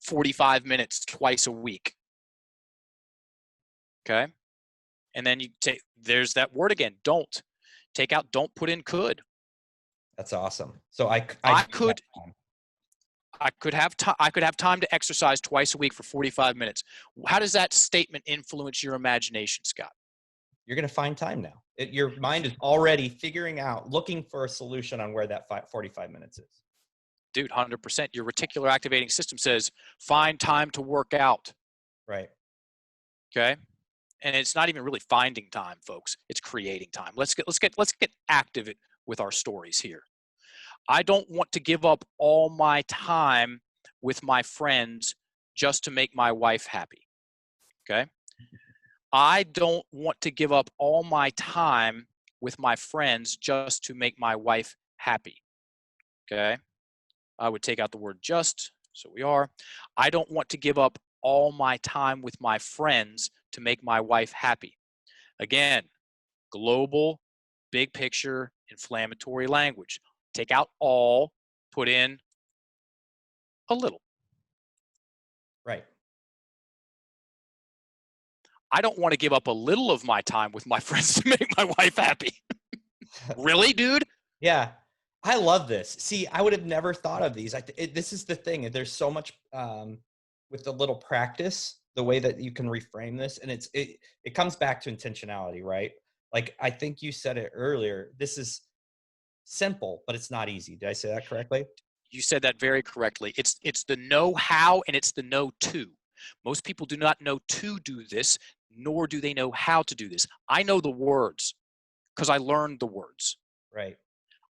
45 minutes twice a week. Okay? And then there's that word again, don't. Take out don't, put in could. That's awesome. So I could have time to exercise twice a week for 45 minutes. How does that statement influence your imagination, Scott? You're going to find time now. Your mind is already figuring out, looking for a solution on where that 45 minutes is. Dude, 100%. Your reticular activating system says, find time to work out. Right. Okay. And it's not even really finding time, folks. It's creating time. Let's get active with our stories here. I don't want to give up all my time with my friends just to make my wife happy. Okay. I don't want to give up all my time with my friends just to make my wife happy. Okay. I would take out the word just, so we are. I don't want to give up all my time with my friends to make my wife happy. Again, global, big picture, inflammatory language. Take out all, put in a little. Right. I don't want to give up a little of my time with my friends to make my wife happy. Really, dude? Yeah. I love this. See, I would have never thought of these. This is the thing. There's so much with the little practice, the way that you can reframe this. And it comes back to intentionality, right? Like, I think you said it earlier. This is simple, but it's not easy. Did I say that correctly? You said that very correctly. It's the know how and it's the know to. Most people do not know to do this, nor do they know how to do this. I know the words because I learned the words. Right.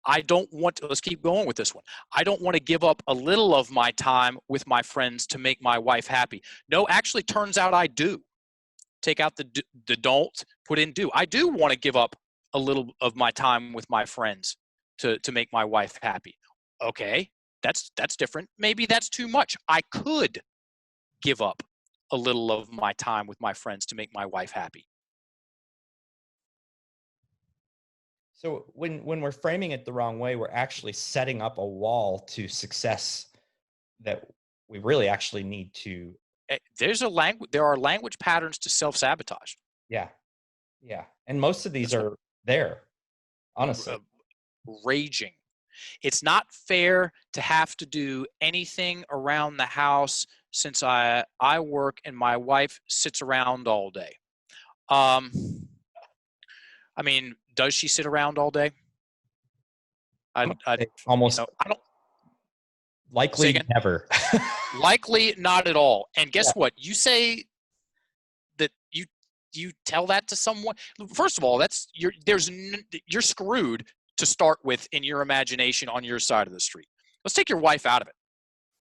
I don't want to, let's keep going with this one. I don't want to give up a little of my time with my friends to make my wife happy. No, actually turns out I do. Take out the don't, put in do. I do want to give up a little of my time with my friends to make my wife happy. Okay, that's different. Maybe that's too much. I could give up a little of my time with my friends to make my wife happy. So when we're framing it the wrong way, we're actually setting up a wall to success that we really actually need to. There are language patterns to self-sabotage. Yeah. Yeah. And most of these That's what are there, honestly. raging. It's not fair to have to do anything around the house since I work and my wife sits around all day. I mean, does she sit around all day? I'm gonna say almost I don't say likely again. never. Likely not at all. And Yeah. guess what? You say that you tell that to someone. First of all, you're screwed to start with in your imagination on your side of the street. Let's take your wife out of it.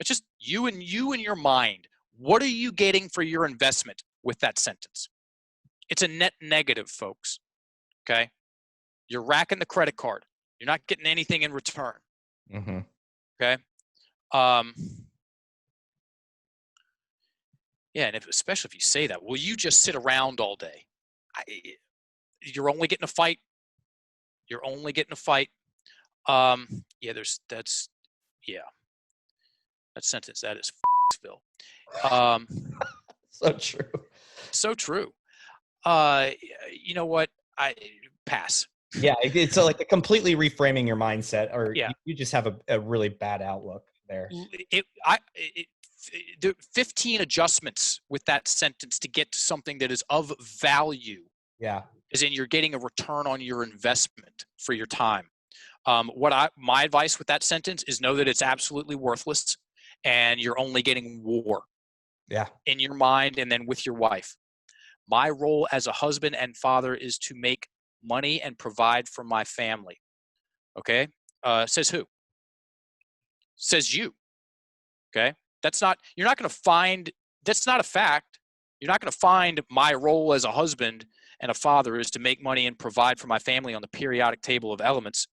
It's just you and your mind. What are you getting for your investment with that sentence? It's a net negative, folks. Okay? You're racking the credit card. You're not getting anything in return. Mm-hmm. Okay? Yeah, and especially if you say that, well, you just sit around all day. You're only getting a fight. You're only getting a fight. Yeah, yeah, that sentence, that is Phil. So true. So true. You know what? I pass. Yeah, it's like a completely reframing your mindset, or Yeah. you just have a really bad outlook there. There 15 adjustments with that sentence to get to something that is of value, Yeah. as in you're getting a return on your investment for your time. My advice with that sentence is know that it's absolutely worthless and you're only getting war Yeah. in your mind and then with your wife. My role as a husband and father is to make money and provide for my family. Okay? Says who? Says you. Okay? You're not going to find, that's not a fact. You're not going to find my role as a husband and a father is to make money and provide for my family on the periodic table of elements.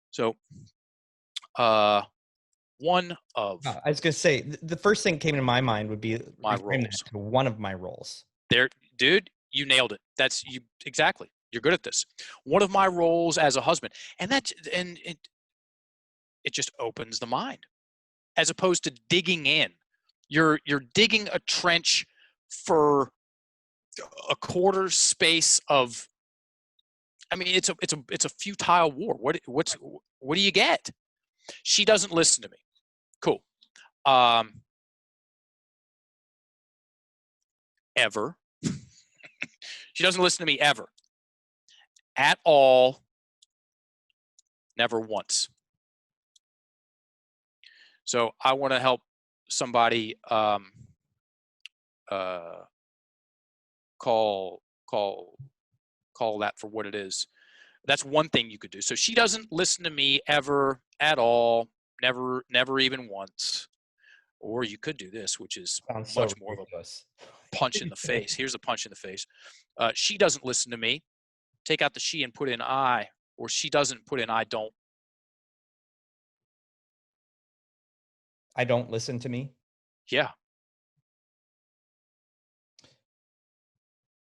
So, one of I was going to say the first thing that came to my mind would be my reframe roles. that to one of my roles. There, dude, you nailed it. That's you exactly. You're good at this. One of my roles as a husband, and it just opens the mind, as opposed to digging in. You're digging a trench for a quarter space of. I mean, it's a futile war. What do you get? She doesn't listen to me. Cool. Ever. She doesn't listen to me ever. At all. Never once. So I want to help somebody call that for what it is. That's one thing you could do. So she doesn't listen to me ever, at all, never even once. Or you could do this, which is Sounds so much more ridiculous. of a punch in the face. Here's a punch in the face. She doesn't listen to me. Take out the she and put in I, or she doesn't put in I don't. I don't listen to me. Yeah.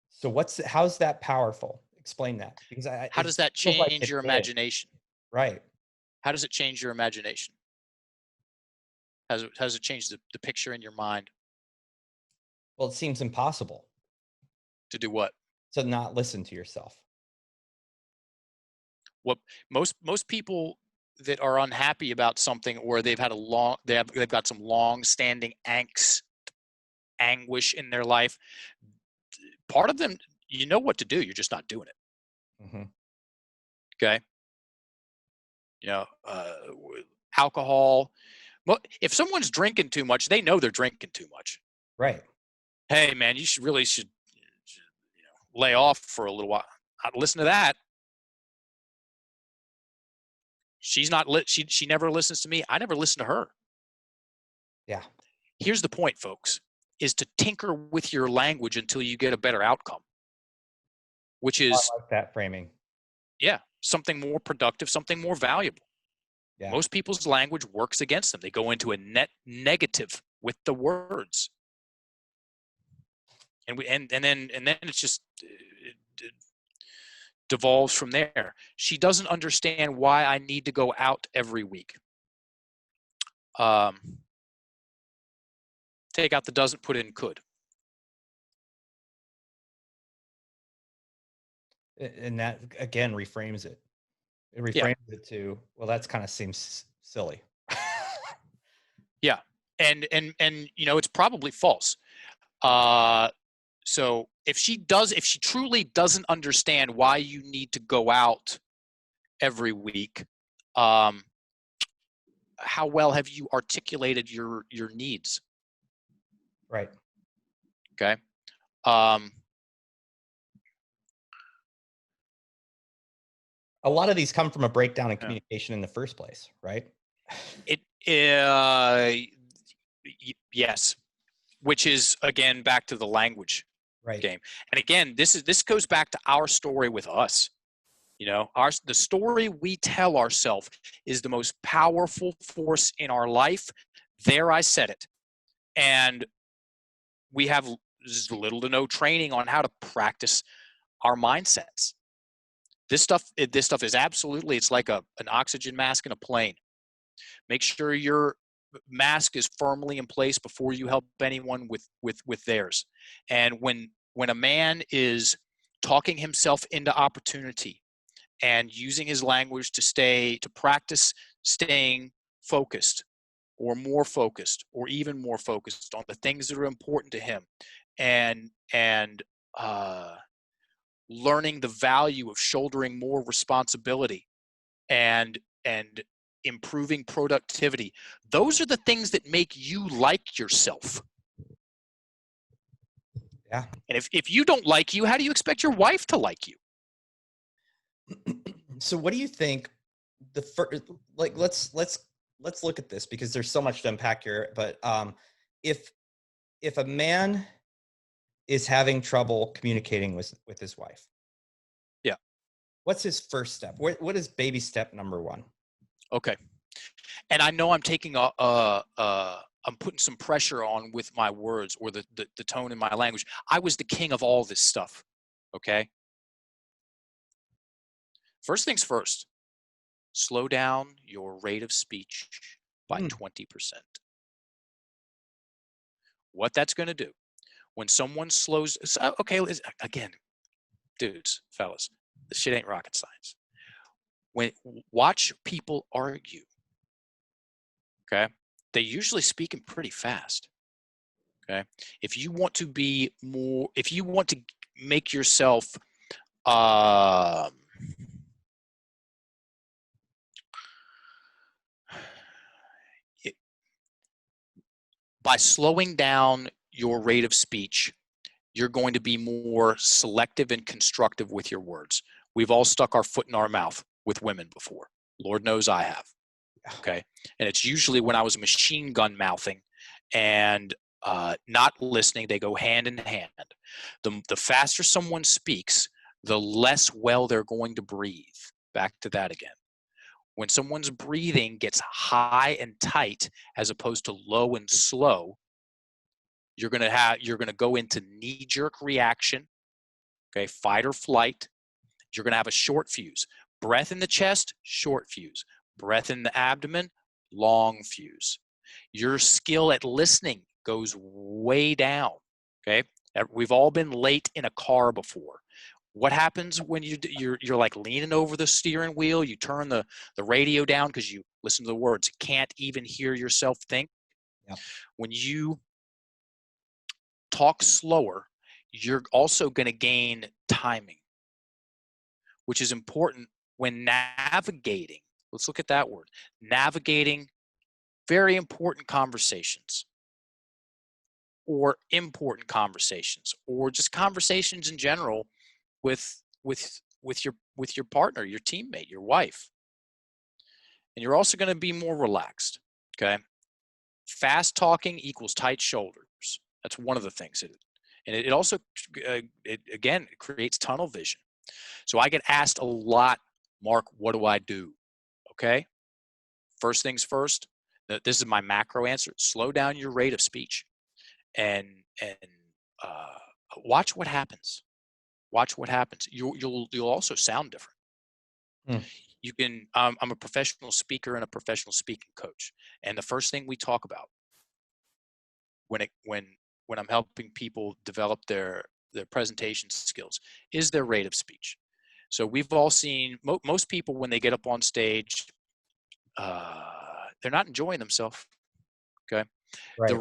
So how's that powerful? Explain that, because How it does that feels like change it your did. imagination? Right. How does it change your imagination? How does it change the picture in your mind? Well, it seems impossible To do what? to not listen to yourself. What most people that are unhappy about something, or they've got some long-standing angst, anguish in their life, part of them, you know what to do, you're just not doing it. Mm-hmm. Okay. You know, alcohol. Well, if someone's drinking too much, they know they're drinking too much. Right. Hey, man, you should lay off for a little while. I'd listen to that. She's not she never listens to me. I never listen to her. Yeah. Here's the point, folks, is to tinker with your language until you get a better outcome, which I is, like that framing. yeah, something more productive, something more valuable. Yeah. Most people's language works against them. They go into a net negative with the words. And then it's just devolves from there. She doesn't understand why I need to go out every week. Take out the doesn't, put in could. And that, again, reframes it. It reframes it to, well, that's kind of seems silly. Yeah. And it's probably false. So if she truly doesn't understand why you need to go out every week, how well have you articulated your needs? Right. Okay. A lot of these come from a breakdown in communication in the first place, right? Yes, which is, again, back to the language game. And again, this goes back to our story with us. The story we tell ourselves is the most powerful force in our life. There, I said it. And we have little to no training on how to practice our mindsets. This stuff is absolutely, it's like an oxygen mask in a plane. Make sure your mask is firmly in place before you help anyone with theirs. And when a man is talking himself into opportunity and using his language to practice staying focused, or more focused, or even more focused on the things that are important to him, and learning the value of shouldering more responsibility and improving productivity. Those are the things that make you like yourself. Yeah. And if you don't like you, how do you expect your wife to like you? So what do you think the first, like, let's look at this, because there's so much to unpack here. But if a man is having trouble communicating with his wife, yeah, what's his first step? What is baby step number one? Okay. And I know I'm taking I'm putting some pressure on with my words, or the tone in my language. I was the king of all this stuff. Okay. First things first, slow down your rate of speech by 20%. What that's going to do, when someone slows, okay, again, dudes, fellas, this shit ain't rocket science. Watch people argue, okay? They usually speaking pretty fast, okay? If you want to make yourself by slowing down your rate of speech, you're going to be more selective and constructive with your words. We've all stuck our foot in our mouth with women before. Lord knows I have. Okay. And it's usually when I was machine gun mouthing and not listening. They go hand in hand. The faster someone speaks, the less well they're going to breathe. Back to that again. When someone's breathing gets high and tight as opposed to low and slow, you're going to go into knee-jerk reaction, okay, fight or flight. You're going to have a short fuse. Breath in the chest, short fuse. Breath in the abdomen, long fuse. Your skill at listening goes way down, okay? We've all been late in a car before. What happens when you're like leaning over the steering wheel, you turn the radio down because you listen to the words, can't even hear yourself think? Yep. When you talk slower, you're also going to gain timing, which is important when navigating. Let's look at that word. Navigating very important conversations, or important conversations, or just conversations in general with your partner, your teammate, your wife. And you're also going to be more relaxed, okay? Fast talking equals tight shoulders. That's one of the things. And it also, it creates tunnel vision. So I get asked a lot, Mark, what do I do? Okay. First things first, this is my macro answer. Slow down your rate of speech and watch what happens. Watch what happens. You'll also sound different. Hmm. You can. I'm a professional speaker and a professional speaking coach, and the first thing we talk about when I'm helping people develop their presentation skills is their rate of speech. So we've all seen most people when they get up on stage, they're not enjoying themselves. Okay. Right.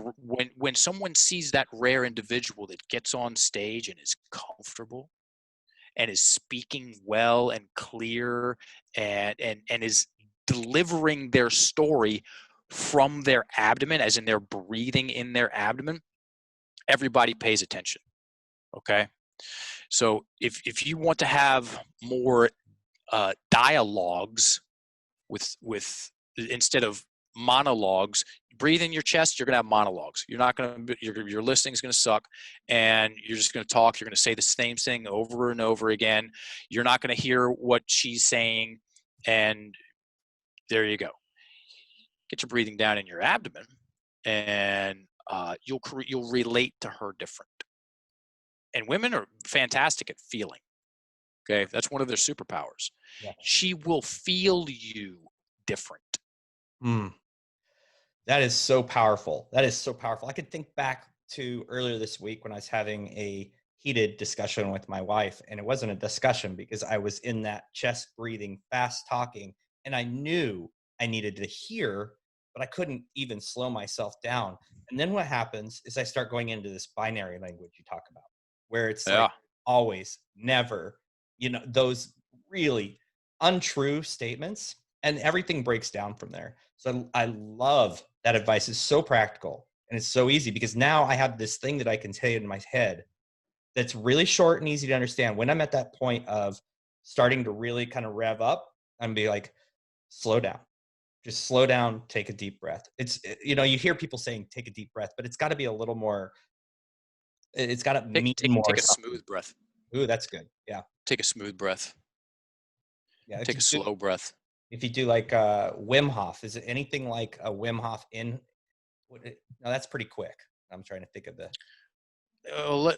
When someone sees that rare individual that gets on stage and is comfortable and is speaking well and clear and is delivering their story from their abdomen, as in they're breathing in their abdomen, everybody pays attention. Okay. So if you want to have more dialogues with instead of monologues, breathe in your chest, you're going to have monologues. You're not going to, your listening is going to suck, and you're just going to talk. You're going to say the same thing over and over again. You're not going to hear what she's saying, and there you go. Get your breathing down in your abdomen, and you'll relate to her different. And women are fantastic at feeling. Okay, that's one of their superpowers. Yeah. She will feel you different. Mm. That is so powerful. That is so powerful. I could think back to earlier this week when I was having a heated discussion with my wife, and it wasn't a discussion because I was in that chest breathing, fast talking, and I knew I needed to hear, but I couldn't even slow myself down. And then what happens is I start going into this binary language you talk about, where it's like Yeah. always, never, those really untrue statements, and everything breaks down from there. So I love that advice. Is so practical and it's so easy because now I have this thing that I can say in my head that's really short and easy to understand. When I'm at that point of starting to really kind of rev up, I'm be like, slow down, just slow down, take a deep breath. You hear people saying take a deep breath, but it's got to be a little more, it's got to mean more Take a something. smooth breath. Ooh, that's good. Yeah. Take a smooth breath. Yeah. Take a slow breath. If you do like Wim Hof, is it anything like a Wim Hof in? No, that's pretty quick. I'm trying to think of the.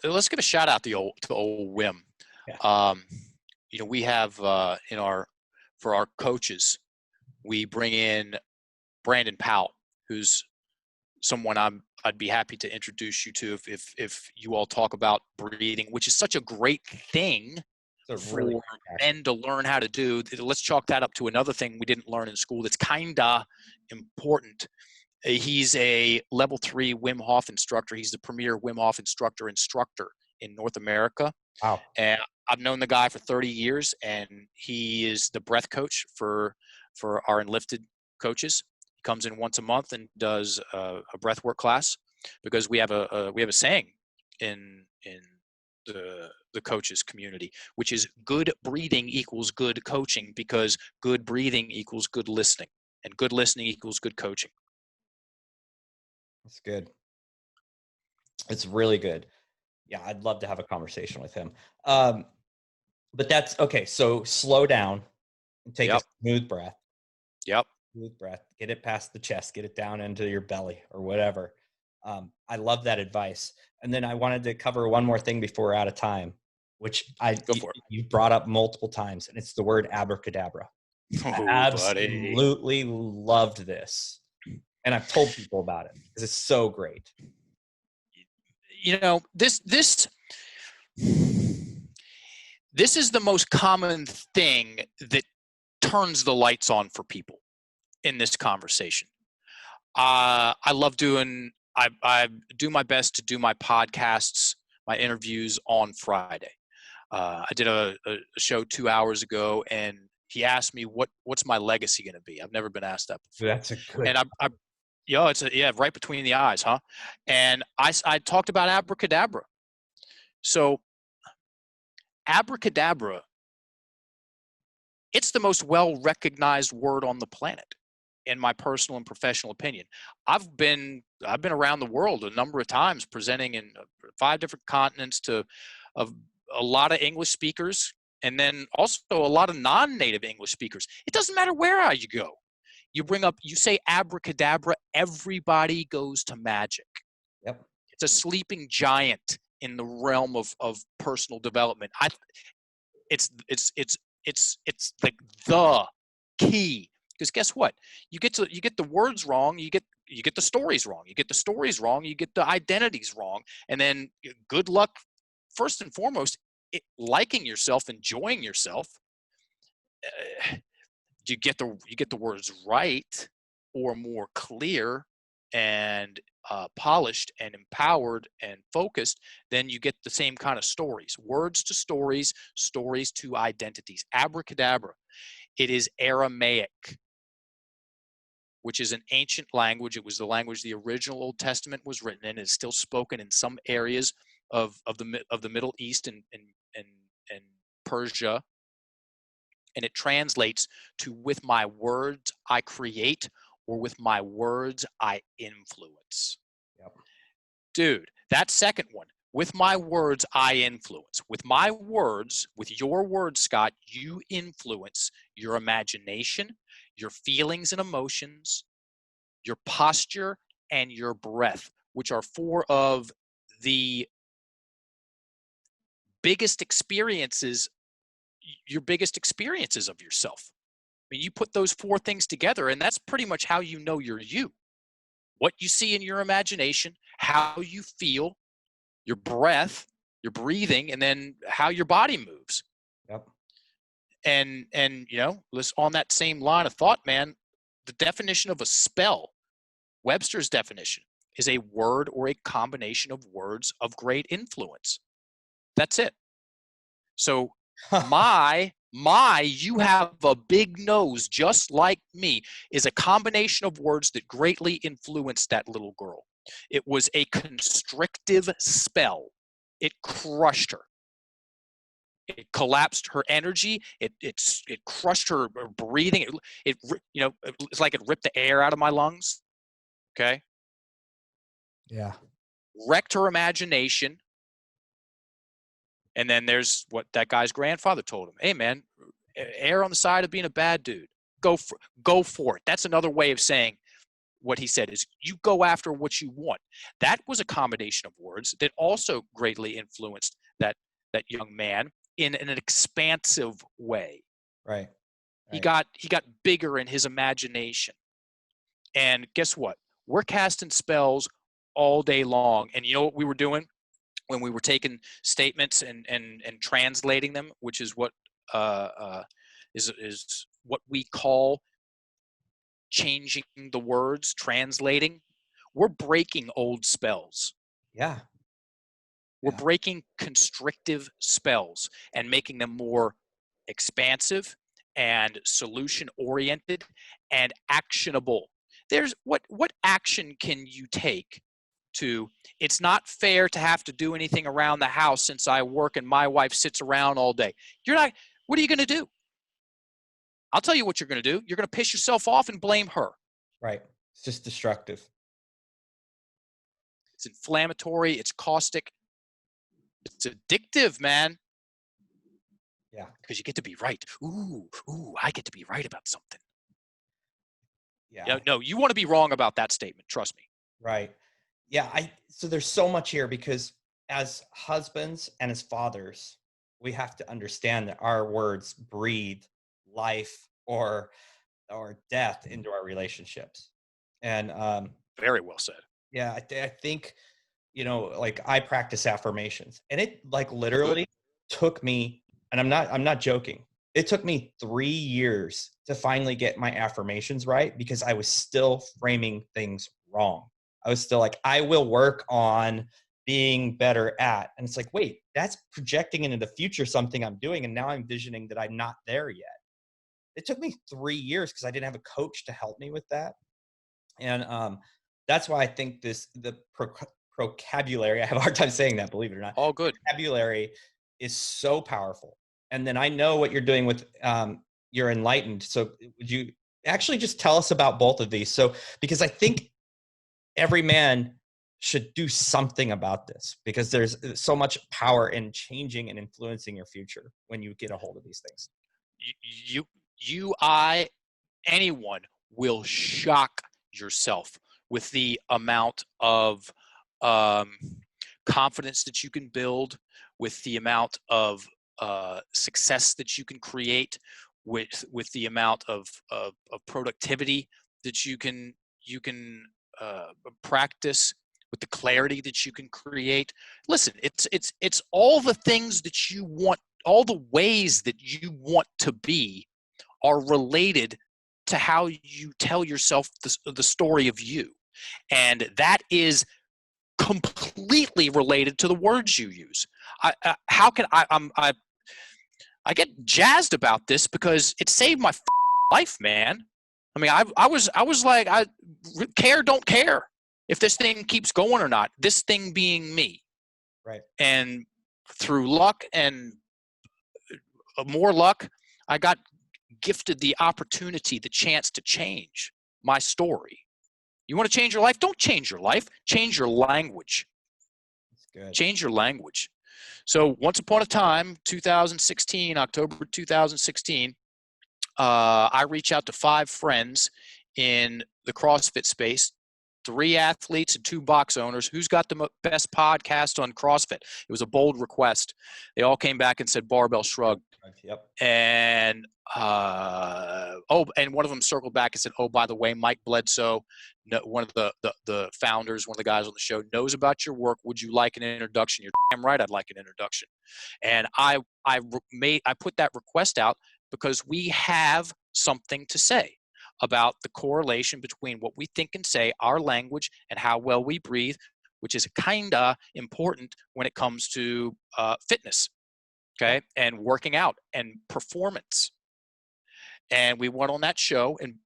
Let's give a shout out to old Wim. Yeah. We have for our coaches, we bring in Brandon Powell, who's someone I'd be happy to introduce you to if you all talk about breathing, which is such a great thing for men to learn how to do. Let's chalk that up to another thing we didn't learn in school that's kinda important. He's a level 3 Wim Hof instructor. He's the premier Wim Hof instructor in North America. Wow. And I've known the guy for 30 years, and he is the breath coach for our Enlifted coaches. He comes in once a month and does a breath work class, because we have a saying in the coaches community, which is good breathing equals good coaching, because good breathing equals good listening, and good listening equals good coaching. That's good. It's really good. Yeah, I'd love to have a conversation with him. But that's okay. So slow down and take a smooth breath. Yep. Smooth breath. Get it past the chest. Get it down into your belly or whatever. I love that advice. And then I wanted to cover one more thing before we're out of time, which you brought up multiple times, and it's the word abracadabra. I absolutely loved this. And I've told people about it because it's so great. This is the most common thing that turns the lights on for people in this conversation. I do my best to do my podcasts, my interviews on Friday. I did a show 2 hours ago, and he asked me what's my legacy going to be. I've never been asked that before. That's a good. And right between the eyes, huh? And I talked about abracadabra. So abracadabra, it's the most well-recognized word on the planet, in my personal and professional opinion. I've been around the world a number of times, presenting in 5 different continents to a lot of English speakers, and then also a lot of non-native English speakers. It doesn't matter where you go. You say abracadabra, everybody goes to magic. Yep. It's a sleeping giant in the realm of personal development. It's the key, because guess what? You get the words wrong, you get the stories wrong, you get the stories wrong, you get the identities wrong, and then good luck. First and foremost, liking yourself, enjoying yourself. You get the words right or more clear and polished and empowered and focused, then you get the same kind of stories. Words to stories, stories to identities. Abracadabra. It is Aramaic, which is an ancient language. It was the language the original Old Testament was written in. It's still spoken in some areas of the Middle East and Persia. And it translates to, with my words I create, or with my words I influence. Yep. Dude, that second one, with my words I influence. With my words, with your words, Scott, you influence your imagination, your feelings and emotions, your posture, and your breath, which are four of the biggest experiences, your biggest experiences of yourself. I mean, you put those four things together, and that's pretty much how you know you're you. What you see in your imagination, how you feel, your breath, your breathing, and then how your body moves. Yep. And you know, on that same line of thought, man, the definition of a spell, Webster's definition, is a word or a combination of words of great influence. That's it. So you have a big nose just like me is a combination of words that greatly influenced that little girl. It was a constrictive spell. It crushed her. It collapsed her energy. It crushed her breathing. It's like it ripped the air out of my lungs. Okay. Yeah. Wrecked her imagination. And then there's what that guy's grandfather told him. Hey, man, err on the side of being a bad dude. Go for it. That's another way of saying what he said is you go after what you want. That was a combination of words that also greatly influenced that young man in an expansive way. Right. He got bigger in his imagination. And guess what? We're casting spells all day long. And you know what we were doing when we were taking statements and translating them, which is what is what we call changing the words, translating. We're breaking old spells. Yeah. We're breaking constrictive spells and making them more expansive and solution oriented and actionable. There's what action can you take to, it's not fair to have to do anything around the house since I work and my wife sits around all day. What are you going to do? I'll tell you what you're going to do. You're going to piss yourself off and blame her. Right. It's just destructive. It's inflammatory. It's caustic. It's addictive, man. Yeah. Because you get to be right. Ooh, I get to be right about something. Yeah. No, you want to be wrong about that statement. Trust me. Right. Yeah. So there's so much here because as husbands and as fathers, we have to understand that our words breathe life or death into our relationships. And very well said. Yeah, I think, like I practice affirmations, and it like literally took me, and I'm not joking. It took me 3 years to finally get my affirmations right because I was still framing things wrong. I was still like, I will work on being better at, and it's like, wait, that's projecting into the future something I'm doing, and now I'm envisioning that I'm not there yet. It took me 3 years because I didn't have a coach to help me with that. And that's why I think the procabulary, I have a hard time saying that, believe it or not. All good. Vocabulary is so powerful. And then I know what you're doing with you're enlightened. So would you actually just tell us about both of these? So, because I think every man should do something about this because there's so much power in changing and influencing your future when you get a hold of these things. Anyone will shock yourself with the amount of confidence that you can build, with the amount of success that you can create, with the amount of productivity that you can practice, with the clarity that you can create. Listen, it's all the things that you want, all the ways that you want to be are related to how you tell yourself the story of you. And that is completely related to the words you use. I get jazzed about this because it saved my life, man. I mean, I was like, I don't care if this thing keeps going or not. This thing being me. Right. And through luck and more luck, I got gifted the opportunity, the chance to change my story. You want to change your life? Don't change your life. Change your language. That's good. Change your language. So once upon a time, 2016, October 2016, I reached out to 5 friends in the CrossFit space, 3 athletes and 2 box owners. Who's got the best podcast on CrossFit? It was a bold request. They all came back and said Barbell Shrugged. Yep. And and one of them circled back and said, "Oh, by the way, Mike Bledsoe, one of the founders, one of the guys on the show, knows about your work. Would you like an introduction?" You're damn right, I'd like an introduction. And I put that request out because we have something to say about the correlation between what we think and say, our language, and how well we breathe, which is kinda important when it comes to fitness. Okay, and working out and performance. And we went on that show, we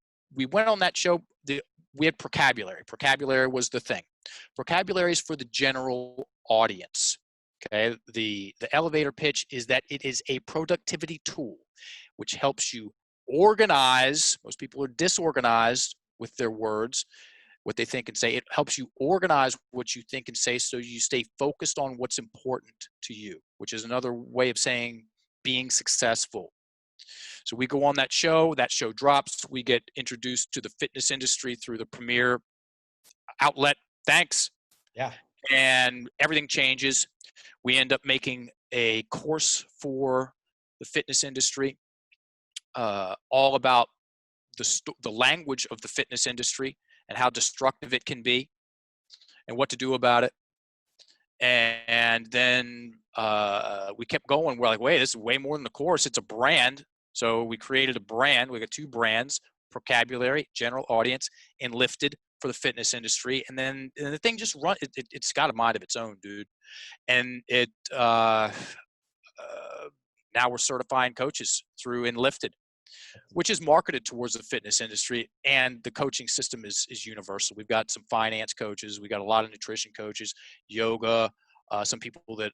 had Procabulary. Procabulary was the thing. Procabulary is for the general audience. Okay, the elevator pitch is that it is a productivity tool which helps you organize. Most people are disorganized with their words, what they think and say. It helps you organize what you think and say so you stay focused on what's important to you, which is another way of saying being successful. So we go on that show drops, we get introduced to the fitness industry through the premier outlet. Thanks. Yeah. And everything changes. We end up making a course for the fitness industry, all about the language of the fitness industry and how destructive it can be and what to do about it. And then we kept going. We're like, wait, this is way more than the course. It's a brand. So we created a brand. We got 2 brands: Procabulary, general audience, Enlifted for the fitness industry. And then the thing just it's got a mind of its own, dude. And now we're certifying coaches through Enlifted, which is marketed towards the fitness industry, and the coaching system is universal. We've got some finance coaches, we got a lot of nutrition coaches, yoga, some people that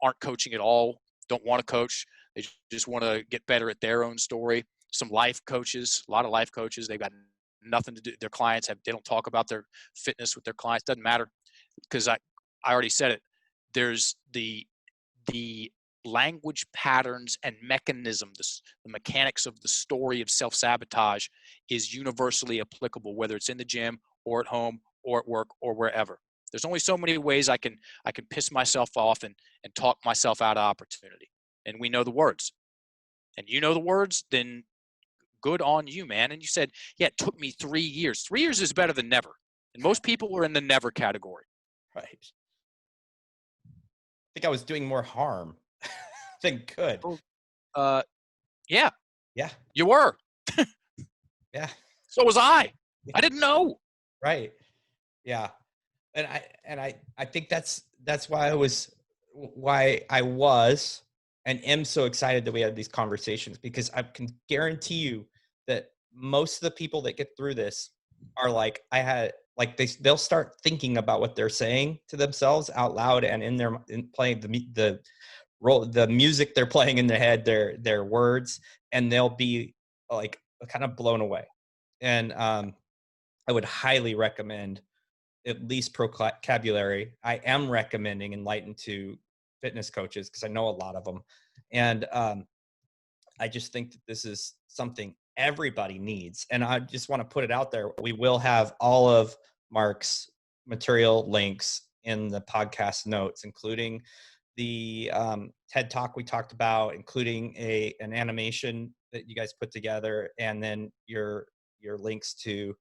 aren't coaching at all, don't want to coach, they just want to get better at their own story. Some life coaches, a lot of life coaches, they've got nothing to do. Their clients they don't talk about their fitness with their clients. Doesn't matter, because I already said it. There's the language patterns and mechanisms, the mechanics of the story of self-sabotage is universally applicable, whether it's in the gym or at home or at work or wherever. There's only so many ways I can piss myself off and talk myself out of opportunity. And we know the words. And you know the words, then good on you, man. And you said, yeah, it took me 3 years. 3 years is better than never. And most people are in the never category. Right. I think I was doing more harm than good. Yeah. Yeah. You were. Yeah. So was I. Yeah. I didn't know. Right. Yeah. And I think that's why I was and am so excited that we had these conversations, because I can guarantee you that most of the people that get through this are like, they'll start thinking about what they're saying to themselves out loud, and in playing the music they're playing in their head, their words, and they'll be like kind of blown away. And I would highly recommend at least Procabulary. I am recommending Enlightened to fitness coaches because I know a lot of them. And I just think that this is something everybody needs. And I just want to put it out there. We will have all of Mark's material links in the podcast notes, including the TED Talk we talked about, including an animation that you guys put together, and then your links to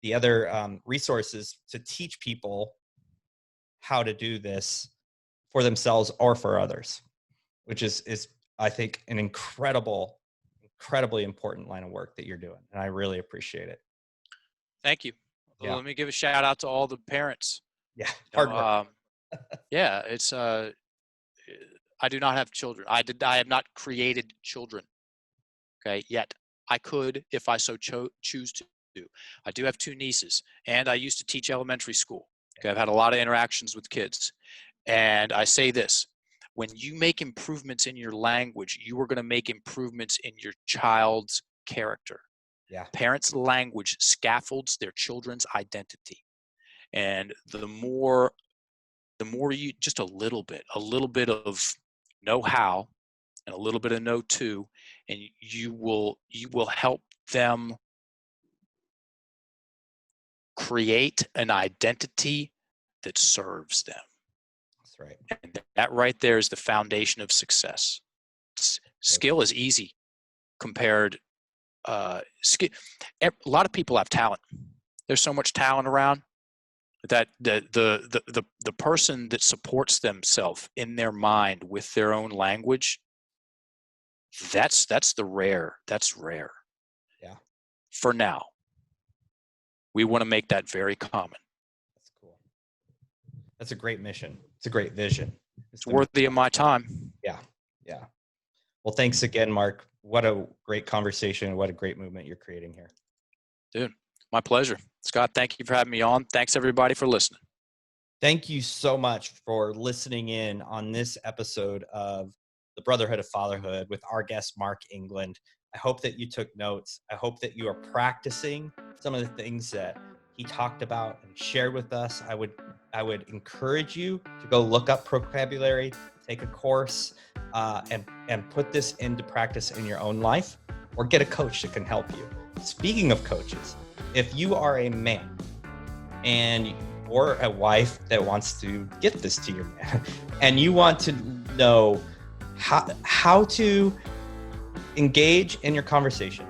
the other resources to teach people how to do this for themselves or for others, which is I think an incredibly important line of work that you're doing, and I really appreciate it. Thank you. Well, Yeah. let me give a shout out to all the parents. Yeah, hard work. Yeah, it's I do not have children. I have not created children. Okay, yet I could if I so choose to. I do have 2 nieces, and I used to teach elementary school. Okay, I've had a lot of interactions with kids, and I say this: when you make improvements in your language, you are going to make improvements in your child's character. Yeah. Parents' language scaffolds their children's identity, and the more you, just a little bit of know-how and a little bit of know-to, and you will help them create an identity that serves them. That's right. And that right there is the foundation of success. Skill is easy compared. A lot of people have talent. There's so much talent around that the person that supports themselves in their mind with their own language, that's rare. Yeah. For now, we want to make that very common. That's cool. That's a great mission. It's a great vision. It's worthy of my time. Yeah. Yeah. Well, thanks again, Mark. What a great conversation. What a great movement you're creating here. Dude, my pleasure. Scott, thank you for having me on. Thanks everybody for listening. Thank you so much for listening in on this episode of the Brotherhood of Fatherhood with our guest, Mark England. I hope that you took notes. I hope that you are practicing some of the things that he talked about and shared with us. I would encourage you to go look up Procabulary, take a course, and put this into practice in your own life, or get a coach that can help you. Speaking of coaches, if you are a man or a wife that wants to get this to your man, and you want to know how to engage in your conversation,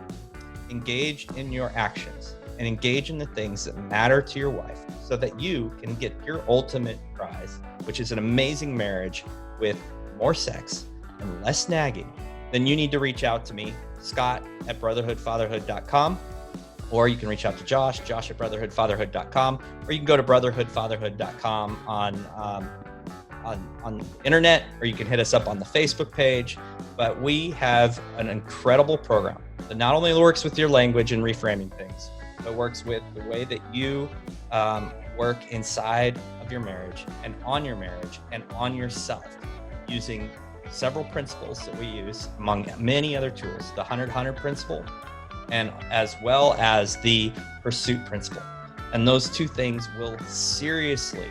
engage in your actions, and engage in the things that matter to your wife so that you can get your ultimate prize, which is an amazing marriage with more sex and less nagging, then you need to reach out to me, Scott@brotherhoodfatherhood.com, or you can reach out to Josh at brotherhoodfatherhood.com, or you can go to brotherhoodfatherhood.com on internet, or you can hit us up on the Facebook page. But we have an incredible program that not only works with your language and reframing things, but works with the way that you work inside of your marriage and on yourself, using several principles that we use among many other tools, the 100-100 principle, and as well as the pursuit principle. And those 2 things will seriously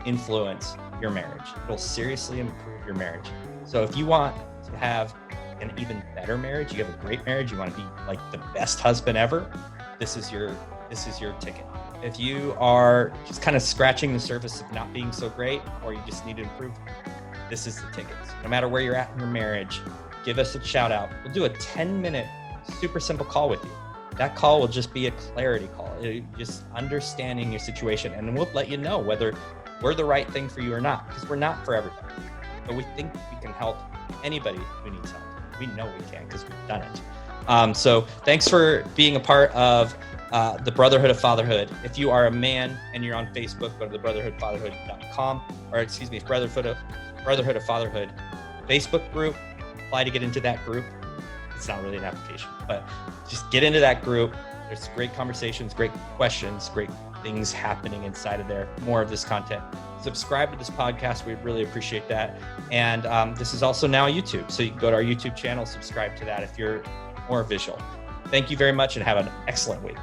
influence your marriage. It'll seriously improve your marriage. So if you want to have an even better marriage, you have a great marriage, you want to be like the best husband ever, this is your ticket. If you are just kind of scratching the surface of not being so great, or you just need to improve, this is the ticket. So no matter where you're at in your marriage, give us a shout out. We'll do a 10-minute super simple call with you. That call will just be a clarity call, just understanding your situation, and we'll let you know whether we're the right thing for you or not, because we're not for everybody, but we think we can help anybody who needs help. We know we can because we've done it. So thanks for being a part of the Brotherhood of Fatherhood. If you are a man and you're on Facebook, go to the brotherhoodfatherhood.com, or Brotherhood of Fatherhood Facebook group. Apply to get into that group. It's not really an application, but just get into that group. There's great conversations, great questions, great things happening inside of there. More of this content. Subscribe to this podcast. We'd really appreciate that. And this is also now YouTube. So you can go to our YouTube channel, subscribe to that if you're more visual. Thank you very much and have an excellent week.